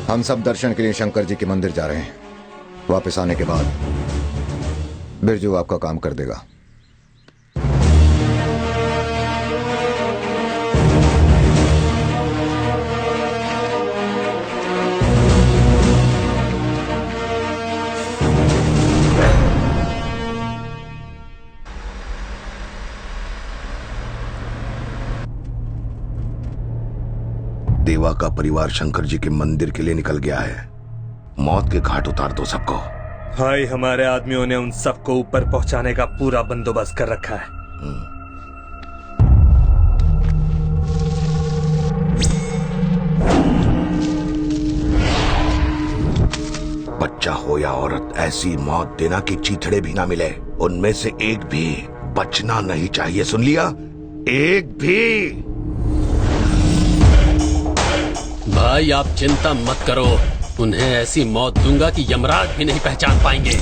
हम सब दर्शन के लिए शंकर जी के मंदिर जा रहे हैं। वापस आने के बाद बिरजू आपका काम कर देगा। देवा का परिवार शंकर जी के मंदिर के लिए निकल गया है। मौत के घाट उतार दो सबको। भाई हमारे आदमियों ने उन सबको ऊपर पहुंचाने का पूरा बंदोबस्त कर रखा है। बच्चा हो या औरत, ऐसी मौत देना कि चीथड़े भी ना मिले। उनमें से एक भी बचना नहीं चाहिए, सुन लिया? एक भी। भाई आप चिंता मत करो, उन्हें ऐसी मौत दूंगा कि यमराज भी नहीं पहचान पाएंगे।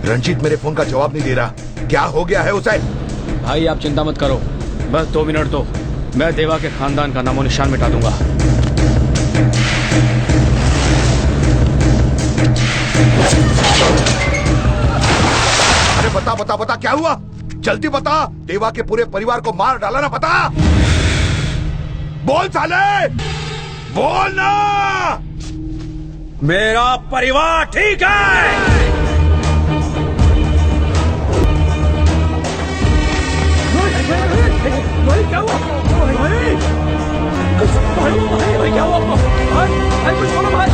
रंजीत मेरे फोन का जवाब नहीं दे रहा, क्या हो गया है उसे? भाई आप चिंता मत करो, बस 2 मिनट दो, मैं देवा के खानदान का नामो निशान मिटा दूंगा। अरे बता बता बता, क्या हुआ? जल्दी बता। देवा के पूरे परिवार को मार डाला ना, बता। बोल साले, बोल ना। मेरा परिवार ठीक है। भाई क्या हुआ? भाई क्या हुआ आपको? भाई कुछ बोलो भाई।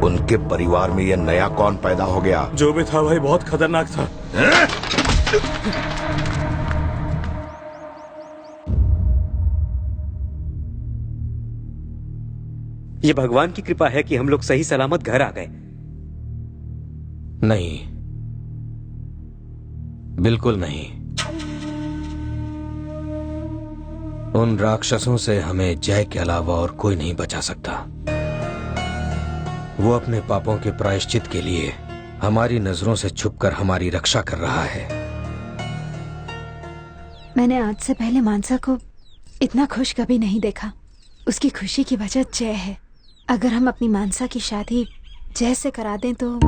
उनके परिवार में ये नया कौन पैदा हो गया? जो भी था भाई बहुत खतरनाक था। ये भगवान की कृपा है कि हम लोग सही सलामत घर आ गए। नहीं, बिल्कुल नहीं। उन राक्षसों से हमें जय के अलावा और कोई नहीं बचा सकता। वो अपने पापों के प्रायश्चित के लिए हमारी नजरों से छुपकर हमारी रक्षा कर रहा है। मैंने आज से पहले मानसा को इतना खुश कभी नहीं देखा। उसकी खुशी की वजह जय है। अगर हम अपनी मानसा की शादी जय से करा दें तो।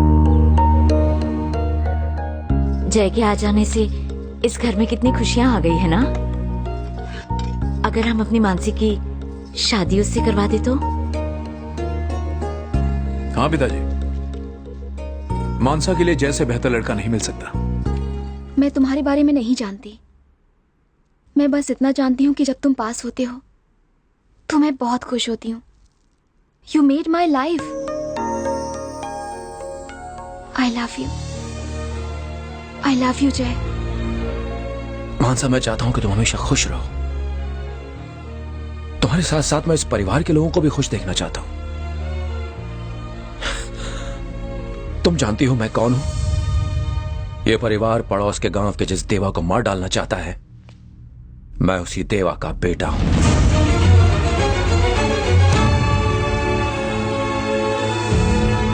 जय के आ जाने से इस घर में कितनी खुशियां आ गई है ना। अगर हम अपनी मानसी की शादी उससे करवा दे तो। हाँ पिताजी, मानसा के लिए जैसे बेहतर लड़का नहीं मिल सकता। मैं तुम्हारे बारे में नहीं जानती, मैं बस इतना जानती हूँ कि जब तुम पास होते हो तो मैं बहुत खुश होती हूँ। You made my life. I love you, I love you जय। मानसा, मैं चाहता हूं कि तुम हमेशा खुश रहो। तुम्हारे साथ साथ मैं इस परिवार के लोगों को भी खुश देखना चाहता हूं। तुम जानती हो मैं कौन हूं? यह परिवार पड़ोस के गांव के जिस देवा को मार डालना चाहता है, मैं उसी देवा का बेटा हूं।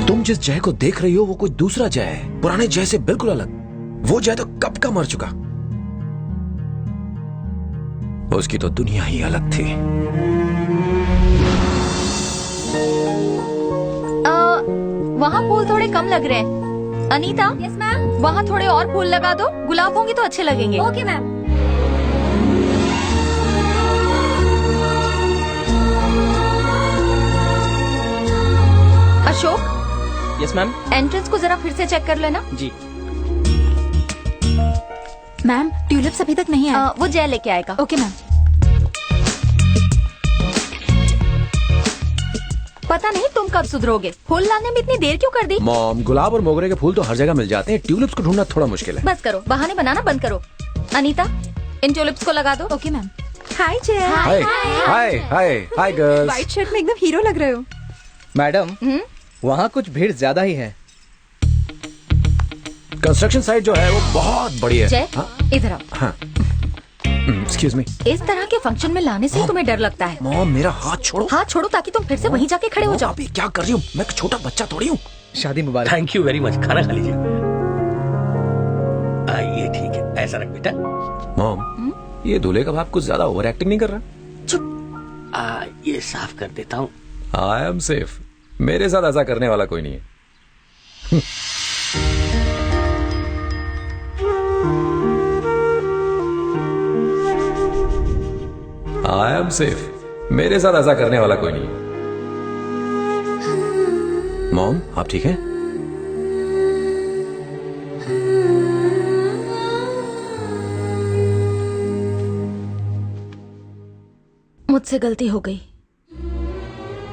तुम जिस जय को देख रही हो वो कोई दूसरा जय है, पुराने जय से बिल्कुल अलग। वो जय तो कब का मर चुका। उसकी तो दुनिया ही अलग थी। वहाँ फूल थोड़े कम लग रहे हैं। अनीता, यस मैम, वहाँ थोड़े और फूल लगा दो। गुलाब होंगे तो अच्छे लगेंगे। Okay ma'am. Ashok. Yes ma'am. Entrance को जरा फिर से चेक कर लेना। जी मैम, ट्यूलिप्स अभी तक नहीं आए। वो जय लेके आएगा। Okay ma'am. पता नहीं तुम कब सुधरोगे। फूल लाने में इतनी देर क्यों कर दी? मॉम, गुलाब और मोगरे के फूल तो हर जगह मिल जाते हैं, ट्यूलिप्स को ढूंढना थोड़ा मुश्किल है। बस करो, बहाने बनाना बंद करो। अनीता, इन ट्यूलिप्स को लगा दो। Okay ma'am. Hi Jay. Hi hi hi hi girls. White shirt में एकदम हीरो लग रहे हो। मैडम, वहाँ कुछ भीड़ ज्यादा ही है। कंस्ट्रक्शन साइट जो है वो बहुत बड़ी है। जय, इधर आओ। हाँ एक्सक्यूज मी। इस तरह के फंक्शन में लाने से तुम्हें डर लगता है। मॉम मेरा हाथ छोड़ो। हाथ छोड़ो ताकि तुम फिर से वहीं जाके खड़े हो जाओ। अभी क्या कर रही हूँ, मैं छोटा बच्चा थोड़ी हूँ। शादी मुबारक। Thank you very much. खाना खा लीजिए। ये ठीक है, ऐसा रख बेटा। मॉम ये दूल्हे का बाप कुछ ज्यादा ओवर एक्टिंग नहीं कर रहा? ये साफ कर देता हूँ। आई एम सेफ, मेरे साथ ऐसा करने वाला कोई नहीं है। आई एम सेफ, मेरे साथ ऐसा करने वाला कोई नहीं है। मॉम आप ठीक हैं? मुझसे गलती हो गई।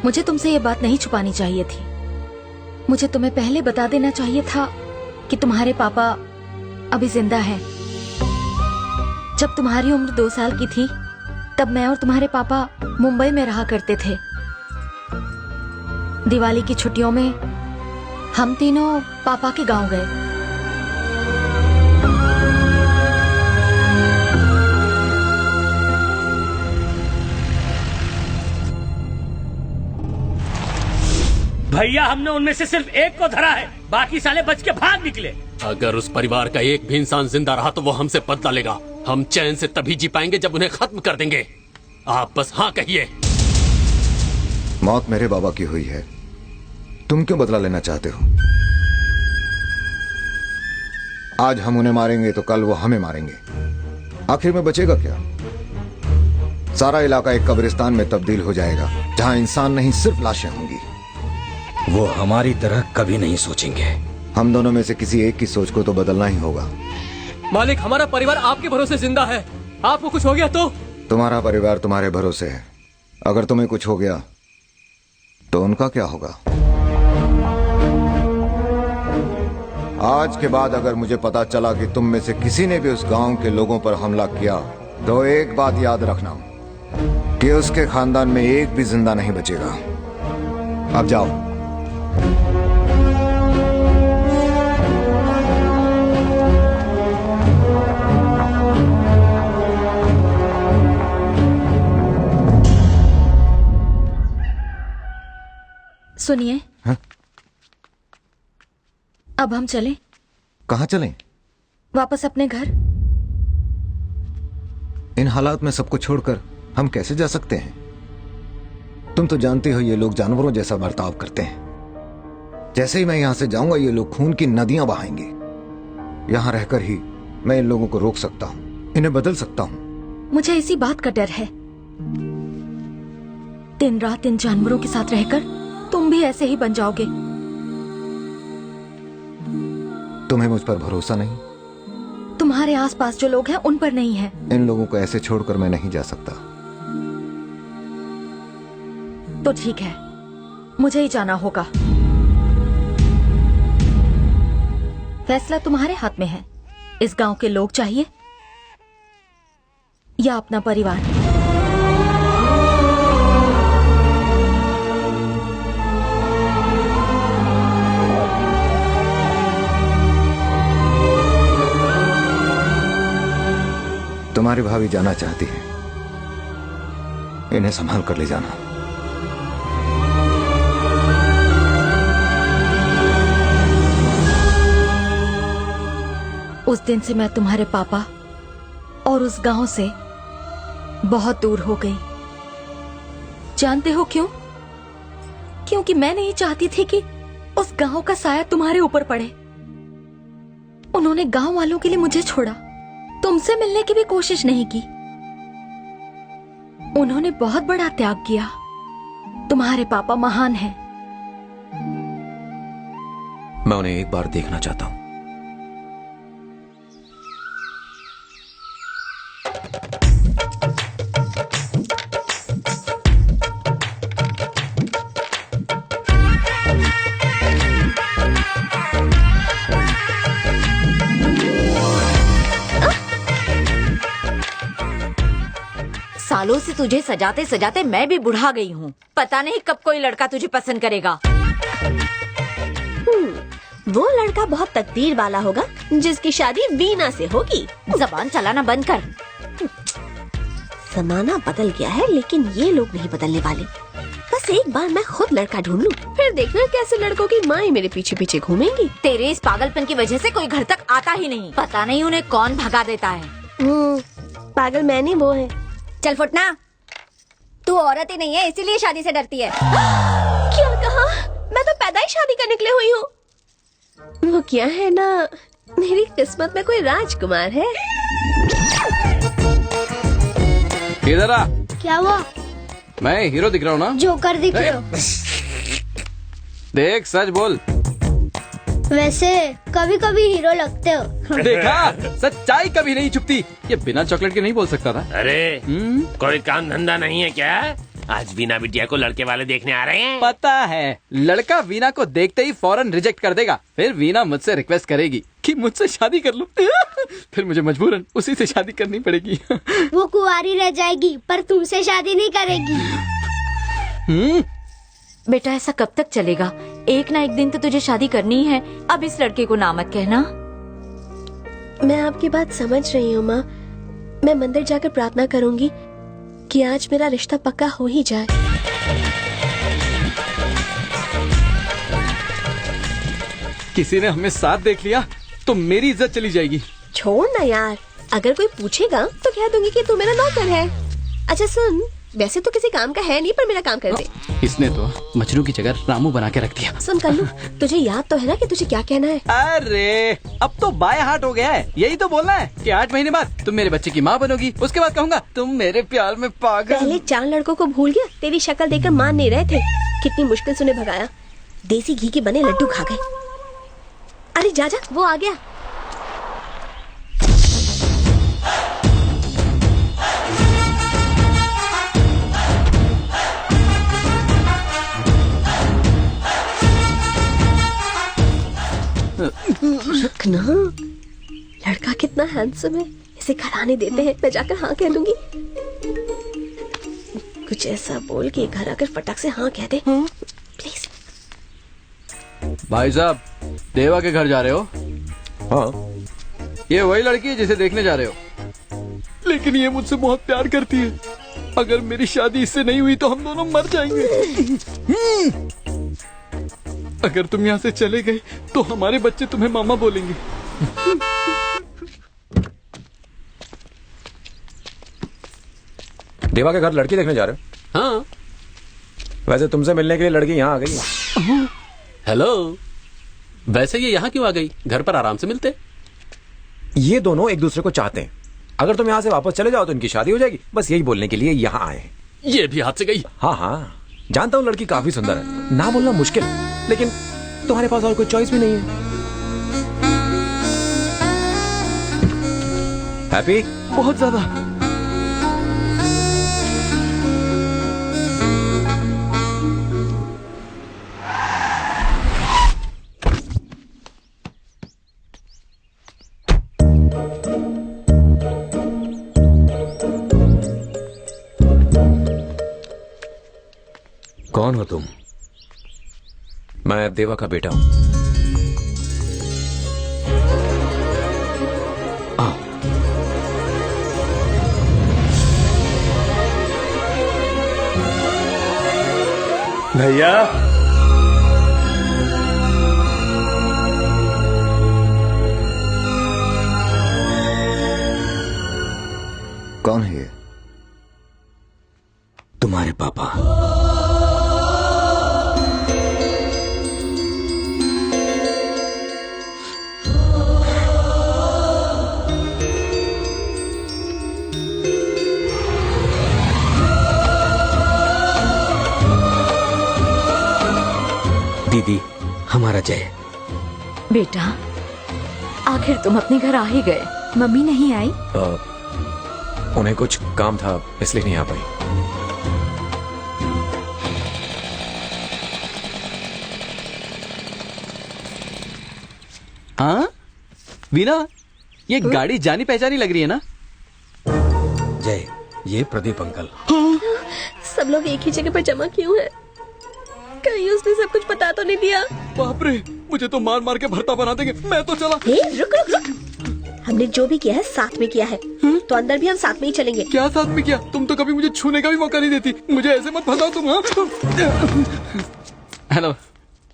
मुझे तुमसे ये बात नहीं छुपानी चाहिए थी। मुझे तुम्हें पहले बता देना चाहिए था कि तुम्हारे पापा अभी जिंदा हैं। जब तुम्हारी उम्र 2 साल की थी तब मैं और तुम्हारे पापा मुंबई में रहा करते थे। दिवाली की छुट्टियों में हम तीनों पापा के गांव गए। भैया हमने उनमें से सिर्फ एक को धरा है, बाकी साले बच के भाग निकले। अगर उस परिवार का एक भी इंसान जिंदा रहा तो वो हमसे बदला लेगा। हम चैन से तभी जी पाएंगे जब उन्हें खत्म कर देंगे। आप बस हाँ कहिए। मौत मेरे बाबा की हुई है, तुम क्यों बदला लेना चाहते हो? आज हम उन्हें मारेंगे तो कल वो हमें मारेंगे। आखिर में बचेगा क्या? सारा इलाका एक कब्रिस्तान में तब्दील हो जाएगा जहां इंसान नहीं सिर्फ लाशें होंगी। वो हमारी तरह कभी नहीं सोचेंगे। हम दोनों में से किसी एक की सोच को तो बदलना ही होगा। मालिक, हमारा परिवार आपके भरोसे जिंदा है। आपको कुछ हो गया तो? तुम्हारा परिवार तुम्हारे भरोसे है। अगर तुम्हें कुछ हो गया तो उनका क्या होगा? आज के बाद अगर मुझे पता चला कि तुम में से किसी ने भी उस गांव के लोगों पर हमला किया तो एक बात याद रखना कि उसके खानदान में एक भी जिंदा नहीं बचेगा। अब जाओ। सुनिए, अब हम चलें? कहाँ चलें? वापस अपने घर। इन हालात में सबको छोड़कर हम कैसे जा सकते हैं? तुम तो जानते हो ये लोग जानवरों जैसा बर्ताव करते हैं। जैसे ही मैं यहां से जाऊंगा ये लोग खून की नदियां बहाएंगे। यहां रहकर ही मैं इन लोगों को रोक सकता हूं, इन्हें बदल सकता हूं। मुझे इसी बात का डर है। दिन रात इन जानवरों के साथ रहकर तुम भी ऐसे ही बन जाओगे। तुम्हें मुझ पर भरोसा नहीं? तुम्हारे आसपास जो लोग हैं उन पर नहीं है। इन लोगों को ऐसे छोड़कर मैं नहीं जा सकता। तो ठीक है, मुझे ही जाना होगा। फैसला तुम्हारे हाथ में है। इस गांव के लोग चाहिए या अपना परिवार? तुम्हारी भाभी जाना चाहती है, इन्हें संभाल कर ले जाना। उस दिन से मैं तुम्हारे पापा और उस गांव से बहुत दूर हो गई। जानते हो क्यों? क्योंकि मैं नहीं चाहती थी कि उस गांव का साया तुम्हारे ऊपर पड़े। उन्होंने गांव वालों के लिए मुझे छोड़ा, तुमसे मिलने की भी कोशिश नहीं की। उन्होंने बहुत बड़ा त्याग किया। तुम्हारे पापा महान हैं। मैं उन्हें एक बार देखना चाहता हूं। सालों से तुझे सजाते सजाते मैं भी बुढ़ा गई हूँ। पता नहीं कब कोई लड़का तुझे पसंद करेगा। वो लड़का बहुत तकदीर वाला होगा जिसकी शादी वीना से होगी। जबान चलाना बंद कर। जमाना बदल गया है लेकिन ये लोग नहीं बदलने वाले। बस एक बार मैं खुद लड़का ढूंढ लूं, फिर देखना कैसे लड़कों की माएं मेरे पीछे पीछे घूमेंगी। तेरे इस पागलपन की वजह से कोई घर तक आता ही नहीं। पता नहीं उन्हें कौन भगा देता है। पागल मैं नहीं, वो है। चल फुटना, तू औरत ही नहीं है इसीलिए शादी से डरती है। क्या कहा? मैं तो पैदा ही शादी करने के लिए हुई हूँ। वो क्या है ना, मेरी किस्मत में कोई राजकुमार है। इधर आ। क्या हुआ? मैं हीरो दिख रहा हूँ ना? जोकर दिख रहे हो। देख सच बोल। वैसे कभी कभी हीरो लगते हो। देखा, सच्चाई कभी नहीं छुपती। ये बिना चॉकलेट के नहीं बोल सकता था। अरे कोई काम धंधा नहीं है क्या? आज वीना बिटिया को लड़के वाले देखने आ रहे हैं। पता है, लड़का वीना को देखते ही फौरन रिजेक्ट कर देगा। फिर वीना मुझसे रिक्वेस्ट करेगी कि मुझसे शादी कर लो। फिर मुझे मजबूरन उसी से शादी करनी पड़ेगी। वो कुंवारी रह जाएगी पर तुमसे शादी नहीं करेगी। बेटा ऐसा कब तक चलेगा? एक ना एक दिन तो तुझे शादी करनी ही है। अब इस लड़के को ना मत कहना। मैं आपकी बात समझ रही हूँ माँ। मैं मंदिर जाकर प्रार्थना करूंगी कि आज मेरा रिश्ता पक्का हो ही जाए। किसी ने हमें साथ देख लिया तो मेरी इज्जत चली जाएगी। छोड़ ना यार, अगर कोई पूछेगा तो कह दूंगी कि तू मेरा नौकर है। अच्छा सुन, वैसे तो किसी काम का है नहीं पर मेरा काम कर दे। इसने तो मजनू की जगह रामू बना के रख दिया। सुन कल्लू, तुझे याद तो है ना कि तुझे क्या कहना है? अरे अब तो बाय हार्ट हो गया है। यही तो बोलना है कि 8 महीने बाद तुम मेरे बच्चे की माँ बनोगी। उसके बाद कहूँगा तुम मेरे प्यार में पागल। पहले 4 लड़कों को भूल गया, तेरी शक्ल देखकर मान नहीं रहे थे। कितनी मुश्किल से उन्हें भगाया। देसी घी के बने लड्डू खा गए। अरे जा जा, वो आ गया। रखना, लड़का कितना हैंडसम है। इसे घर आने देते हैं, मैं जाकर हाँ कह दूंगी। कुछ ऐसा बोल कि घर आकर फटाक से हाँ कह दे प्लीज। भाई साहब, देवा के घर जा रहे हो? हाँ। ये वही लड़की है जिसे देखने जा रहे हो? लेकिन ये मुझसे बहुत प्यार करती है। अगर मेरी शादी इससे नहीं हुई तो हम दोनों मर जाएंगे। अगर तुम यहाँ से चले गए तो हमारे बच्चे तुम्हें मामा बोलेंगे। देवा के घर लड़की देखने जा रहे हो? हाँ। वैसे तुमसे मिलने के लिए लड़की यहाँ आ गई है। हेलो, वैसे ये यहाँ क्यों आ गई? घर पर आराम से मिलते। ये दोनों एक दूसरे को चाहते हैं। अगर तुम यहाँ से वापस चले जाओ तो इनकी शादी हो जाएगी। बस यही बोलने के लिए यहाँ आए हैं। ये भी हाथ से गई। हाँ हाँ, जानता हूँ लड़की काफी सुंदर है, ना बोलना मुश्किल, लेकिन तुम्हारे पास और कोई चॉइस भी नहीं है। हैप्पी? बहुत ज्यादा। कौन हो तुम? मैं देवा का बेटा हूं। भैया, कौन है ये? तुम्हारे पापा। दीदी, हमारा जय। बेटा, आखिर तुम अपने घर आ ही गए। मम्मी नहीं आई? उन्हें कुछ काम था इसलिए नहीं आ पाई। हाँ वीना, ये गाड़ी जानी पहचानी लग रही है ना? जय, ये प्रदीप अंकल। सब लोग एक ही जगह पर जमा क्यों हैं? कहीं उसने सब कुछ बता तो नहीं दिया? बाप रे, मुझे तो मार मार के भरता बना देंगे। मैं तो चला। रुक रुक रुक, हमने जो भी किया है साथ में किया है, तो अंदर भी हम साथ में ही चलेंगे। क्या साथ में किया? तुम तो कभी मुझे छूने का भी मौका नहीं देती। मुझे ऐसे मत फंसाओ तुम। हाँ? हेलो,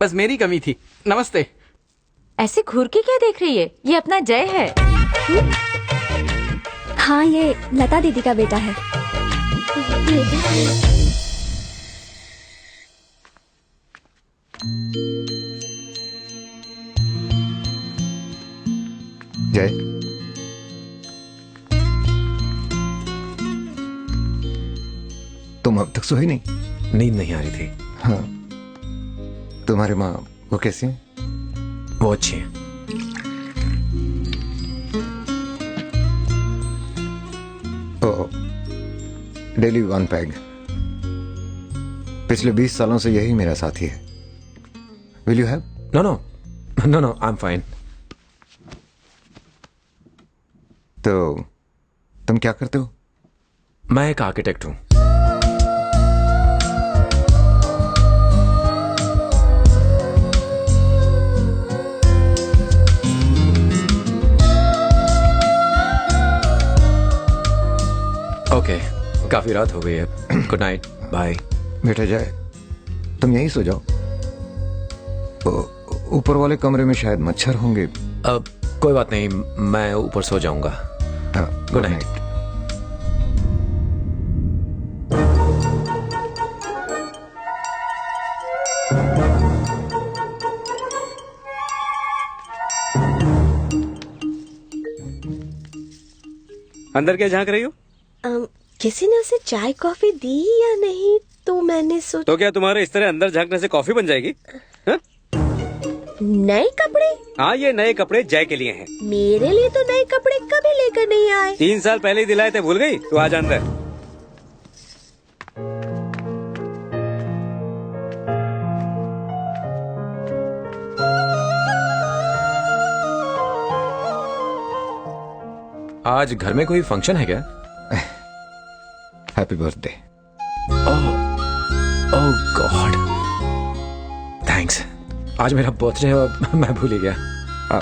बस मेरी कमी थी। नमस्ते। ऐसे घूर के क्या देख रही है? ये अपना जय है। हाँ, ये लता दीदी का बेटा है। जय, तुम अब तक सोई नहीं? नींद नहीं आ रही थी। हाँ, तुम्हारी माँ वो कैसी है? वो अच्छी है। Oh, daily 1 peg. पिछले 20 सालों से यही मेरा साथी है। Will you have? No no no no, I am fine. तो तुम क्या करते हो? मैं एक आर्किटेक्ट हूं। ओके, काफी रात हो गई है। Good night, bye. बेटा जय, तुम यहीं सो जाओ। ऊपर वाले कमरे में शायद मच्छर होंगे। अब कोई बात नहीं, मैं ऊपर सो जाऊंगा। Good night. अंदर क्या झांक रही हो? किसी ने उसे चाय कॉफी दी या नहीं, तो मैंने सोचा। तो क्या तुम्हारे इस तरह अंदर झांकने से कॉफी बन जाएगी? हा? नए कपड़े? हाँ, ये नए कपड़े जय के लिए हैं। मेरे लिए तो नए कपड़े कभी लेकर नहीं आए। 3 साल पहले ही दिलाए थे, भूल गई? तो आ जा अंदर। आज घर में कोई फंक्शन है क्या? Happy birthday. Oh God, thanks. आज मेरा बर्थडे है और मैं भूल ही गया। आओ।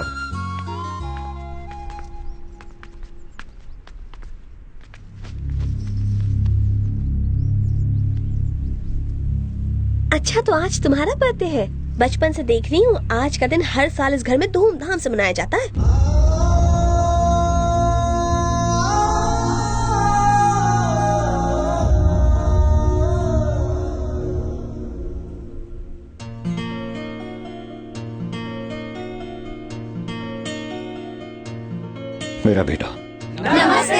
अच्छा, तो आज तुम्हारा बर्थडे है। बचपन से देख रही हूँ, आज का दिन हर साल इस घर में धूमधाम से मनाया जाता है। मेरा बेटा। नमस्ते।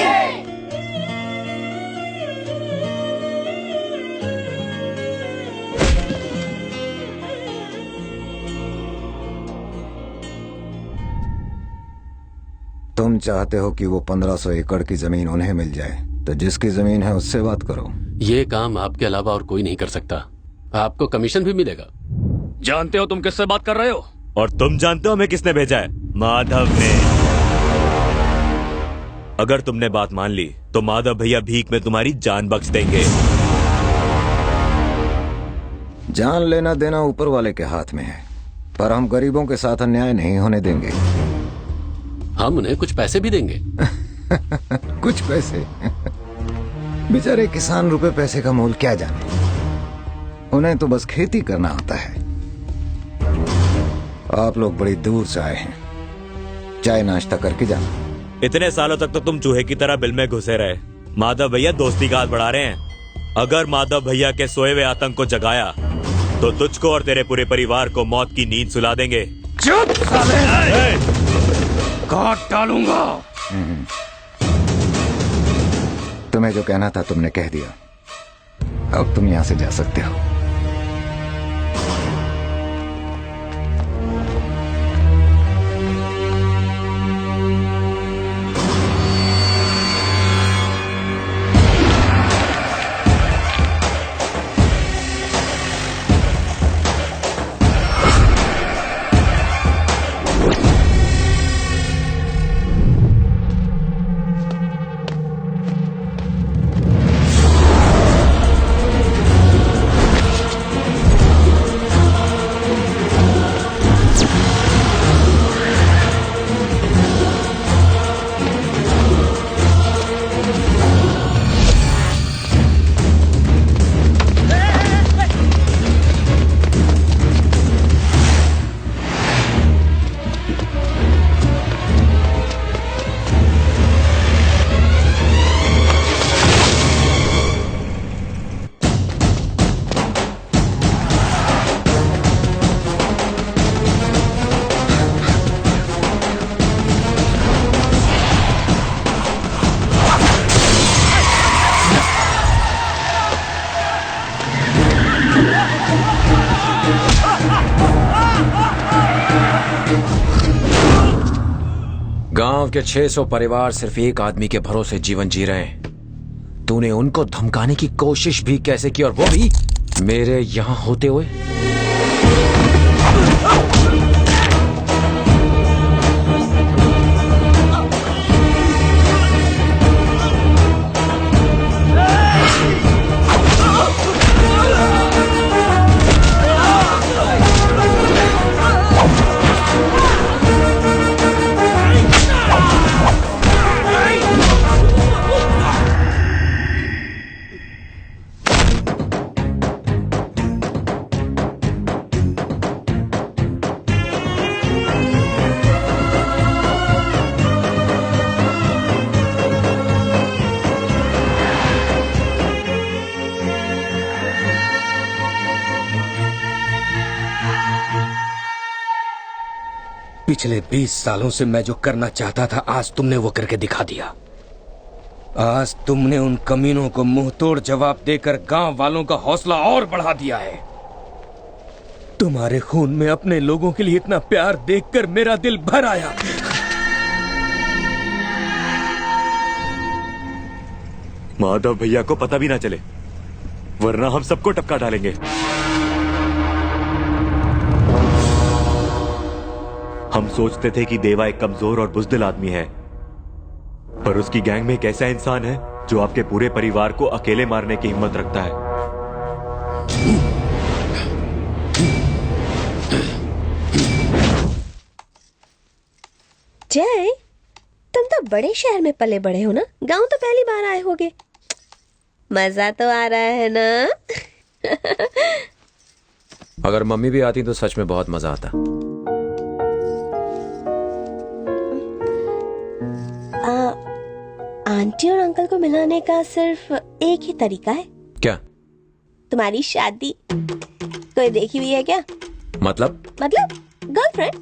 तुम चाहते हो कि वो 1500 एकड़ की जमीन उन्हें मिल जाए, तो जिसकी जमीन है उससे बात करो। ये काम आपके अलावा और कोई नहीं कर सकता। आपको कमीशन भी मिलेगा। जानते हो तुम किससे बात कर रहे हो? और तुम जानते हो हमें किसने भेजा है? माधव ने। अगर तुमने बात मान ली तो माधव भैया भीख में तुम्हारी जान बख्श देंगे। जान लेना देना ऊपर वाले के हाथ में है, पर हम गरीबों के साथ अन्याय नहीं होने देंगे। हम उन्हें कुछ पैसे भी देंगे। कुछ पैसे? बेचारे किसान रुपए पैसे का मोल क्या जाने। उन्हें तो बस खेती करना आता है। आप लोग बड़ी दूर से आए हैं, चाय नाश्ता करके जाना। इतने सालों तक तो तुम चूहे की तरह बिल में घुसे रहे। माधव भैया दोस्ती का हाथ बढ़ा रहे हैं। अगर माधव भैया के सोए हुए आतंक को जगाया तो तुझको और तेरे पूरे परिवार को मौत की नींद सुला देंगे। चुप साले! काट डालूंगा। तुम्हें जो कहना था तुमने कह दिया। अब तुम यहां से जा सकते हो। गांव के 600 परिवार सिर्फ एक आदमी के भरोसे जीवन जी रहे हैं। तूने उनको धमकाने की कोशिश भी कैसे की, और वो भी मेरे यहां होते हुए? पिछले 20 सालों से मैं जो करना चाहता था, आज तुमने वो करके दिखा दिया। आज तुमने उन कमीनों को मुंह तोड़ जवाब देकर गांव वालों का हौसला और बढ़ा दिया है। तुम्हारे खून में अपने लोगों के लिए इतना प्यार देखकर मेरा दिल भर आया। माधव भैया को पता भी ना चले, वरना हम सबको टपका डालेंगे। हम सोचते थे कि देवा एक कमजोर और बुजदिल आदमी है, पर उसकी गैंग में एक ऐसा इंसान है जो आपके पूरे परिवार को अकेले मारने की हिम्मत रखता है। जय, तुम तो बड़े शहर में पले बड़े हो ना, गांव तो पहली बार आए होगे। मजा तो आ रहा है ना? अगर मम्मी भी आती तो सच में बहुत मजा आता। आंटी और अंकल को मिलाने का सिर्फ एक ही तरीका है। क्या? तुम्हारी शादी। कोई देखी हुई है क्या? मतलब गर्लफ्रेंड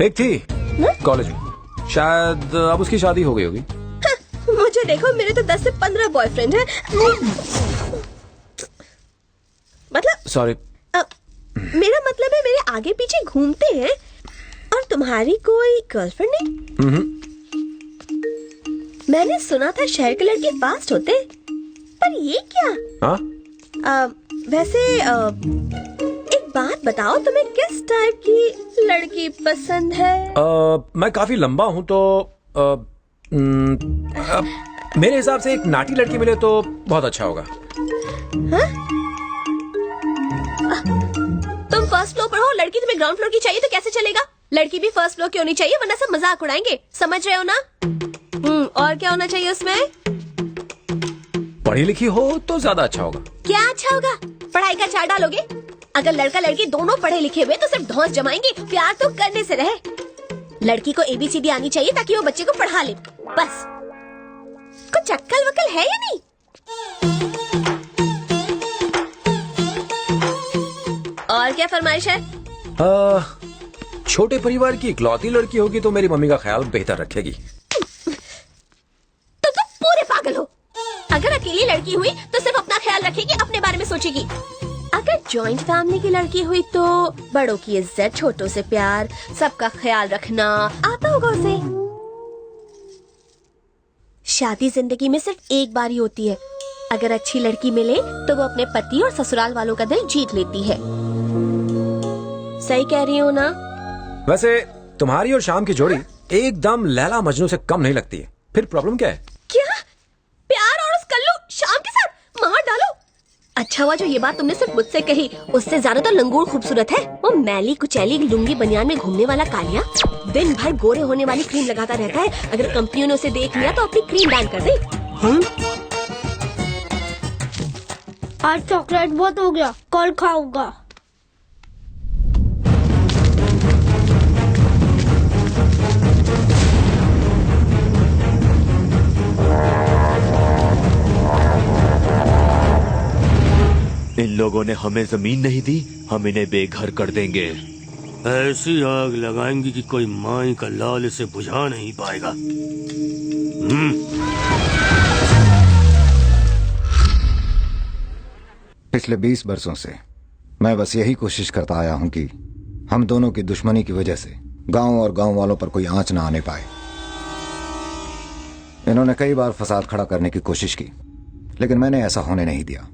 एक थी कॉलेज में, शायद अब उसकी शादी हो गई होगी। हाँ, मुझे देखो, मेरे तो 10 से 15 बॉयफ्रेंड हैं। मतलब सॉरी, मेरा मतलब है मेरे आगे पीछे घूमते हैं, और तुम्हारी कोई गर्लफ्रेंड नहीं? मैंने सुना था शहर के लड़के फास्ट होते, पर ये क्या? हाँ? वैसे एक बात बताओ, तुम्हें किस टाइप की लड़की पसंद है? मैं काफी लंबा हूँ तो मेरे हिसाब से एक नाटी लड़की मिले तो बहुत अच्छा होगा। हाँ? तुम फर्स्ट फ्लोर पर हो, लड़की तुम्हें ग्राउंड फ्लोर की चाहिए तो कैसे चलेगा? लड़की भी फर्स्ट फ्लोर की होनी चाहिए, वरना सब मजाक उड़ाएंगे। समझ रहे हो ना? और क्या होना चाहिए उसमें? पढ़ी लिखी हो तो ज्यादा अच्छा होगा। क्या अच्छा होगा? पढ़ाई का चार डालोगे? अगर लड़का लड़की दोनों पढ़े लिखे हुए तो सिर्फ धौंस जमाएंगे। प्यार तो करने से रहे। लड़की को ABCD आनी चाहिए ताकि वो बच्चे को पढ़ा ले, बस। कुछ अक्ल वक्ल है या नहीं? और क्या फरमाइश है? छोटे परिवार की इकलौती लड़की होगी तो मेरी मम्मी का ख्याल बेहतर रखेगी। तो तुम पूरे पागल हो। अगर अकेली लड़की हुई तो सिर्फ अपना ख्याल रखेगी, अपने बारे में सोचेगी। अगर जॉइंट फैमिली की लड़की हुई तो बड़ों की इज्जत, छोटों से प्यार, सबका ख्याल रखना आता होगा उसे। शादी जिंदगी में सिर्फ एक बार ही होती है। अगर अच्छी लड़की मिले तो वो अपने पति और ससुराल वालों का दिल जीत लेती है। सही कह रही हो ना? वैसे तुम्हारी और शाम की जोड़ी एकदम लैला मजनू से कम नहीं लगती है। फिर प्रॉब्लम क्या है? क्या? प्यार और उस कल्लू शाम के साथ मार डालो? अच्छा हुआ जो ये बात तुमने सिर्फ मुझसे कही। उससे ज्यादा तो लंगूर खूबसूरत है। वो मैली कुचैली लुंगी बनियान में घूमने वाला कालिया दिन भर गोरे होने वाली क्रीम लगाता रहता है। अगर कंपनियों ने उसे देख लिया तो अपनी क्रीम बैन कर दे। आज चॉकलेट बहुत हो गया, कल खाऊंगा। इन लोगों ने हमें जमीन नहीं दी, हम इन्हें बेघर कर देंगे। ऐसी आग लगाएंगे कि कोई माई का लाल इसे बुझा नहीं पाएगा। पिछले 20 वर्षों से मैं बस यही कोशिश करता आया हूं कि हम दोनों की दुश्मनी की वजह से गांव और गांव वालों पर कोई आंच ना आने पाए। इन्होंने कई बार फसाद खड़ा करने की कोशिश की, लेकिन मैंने ऐसा होने नहीं दिया।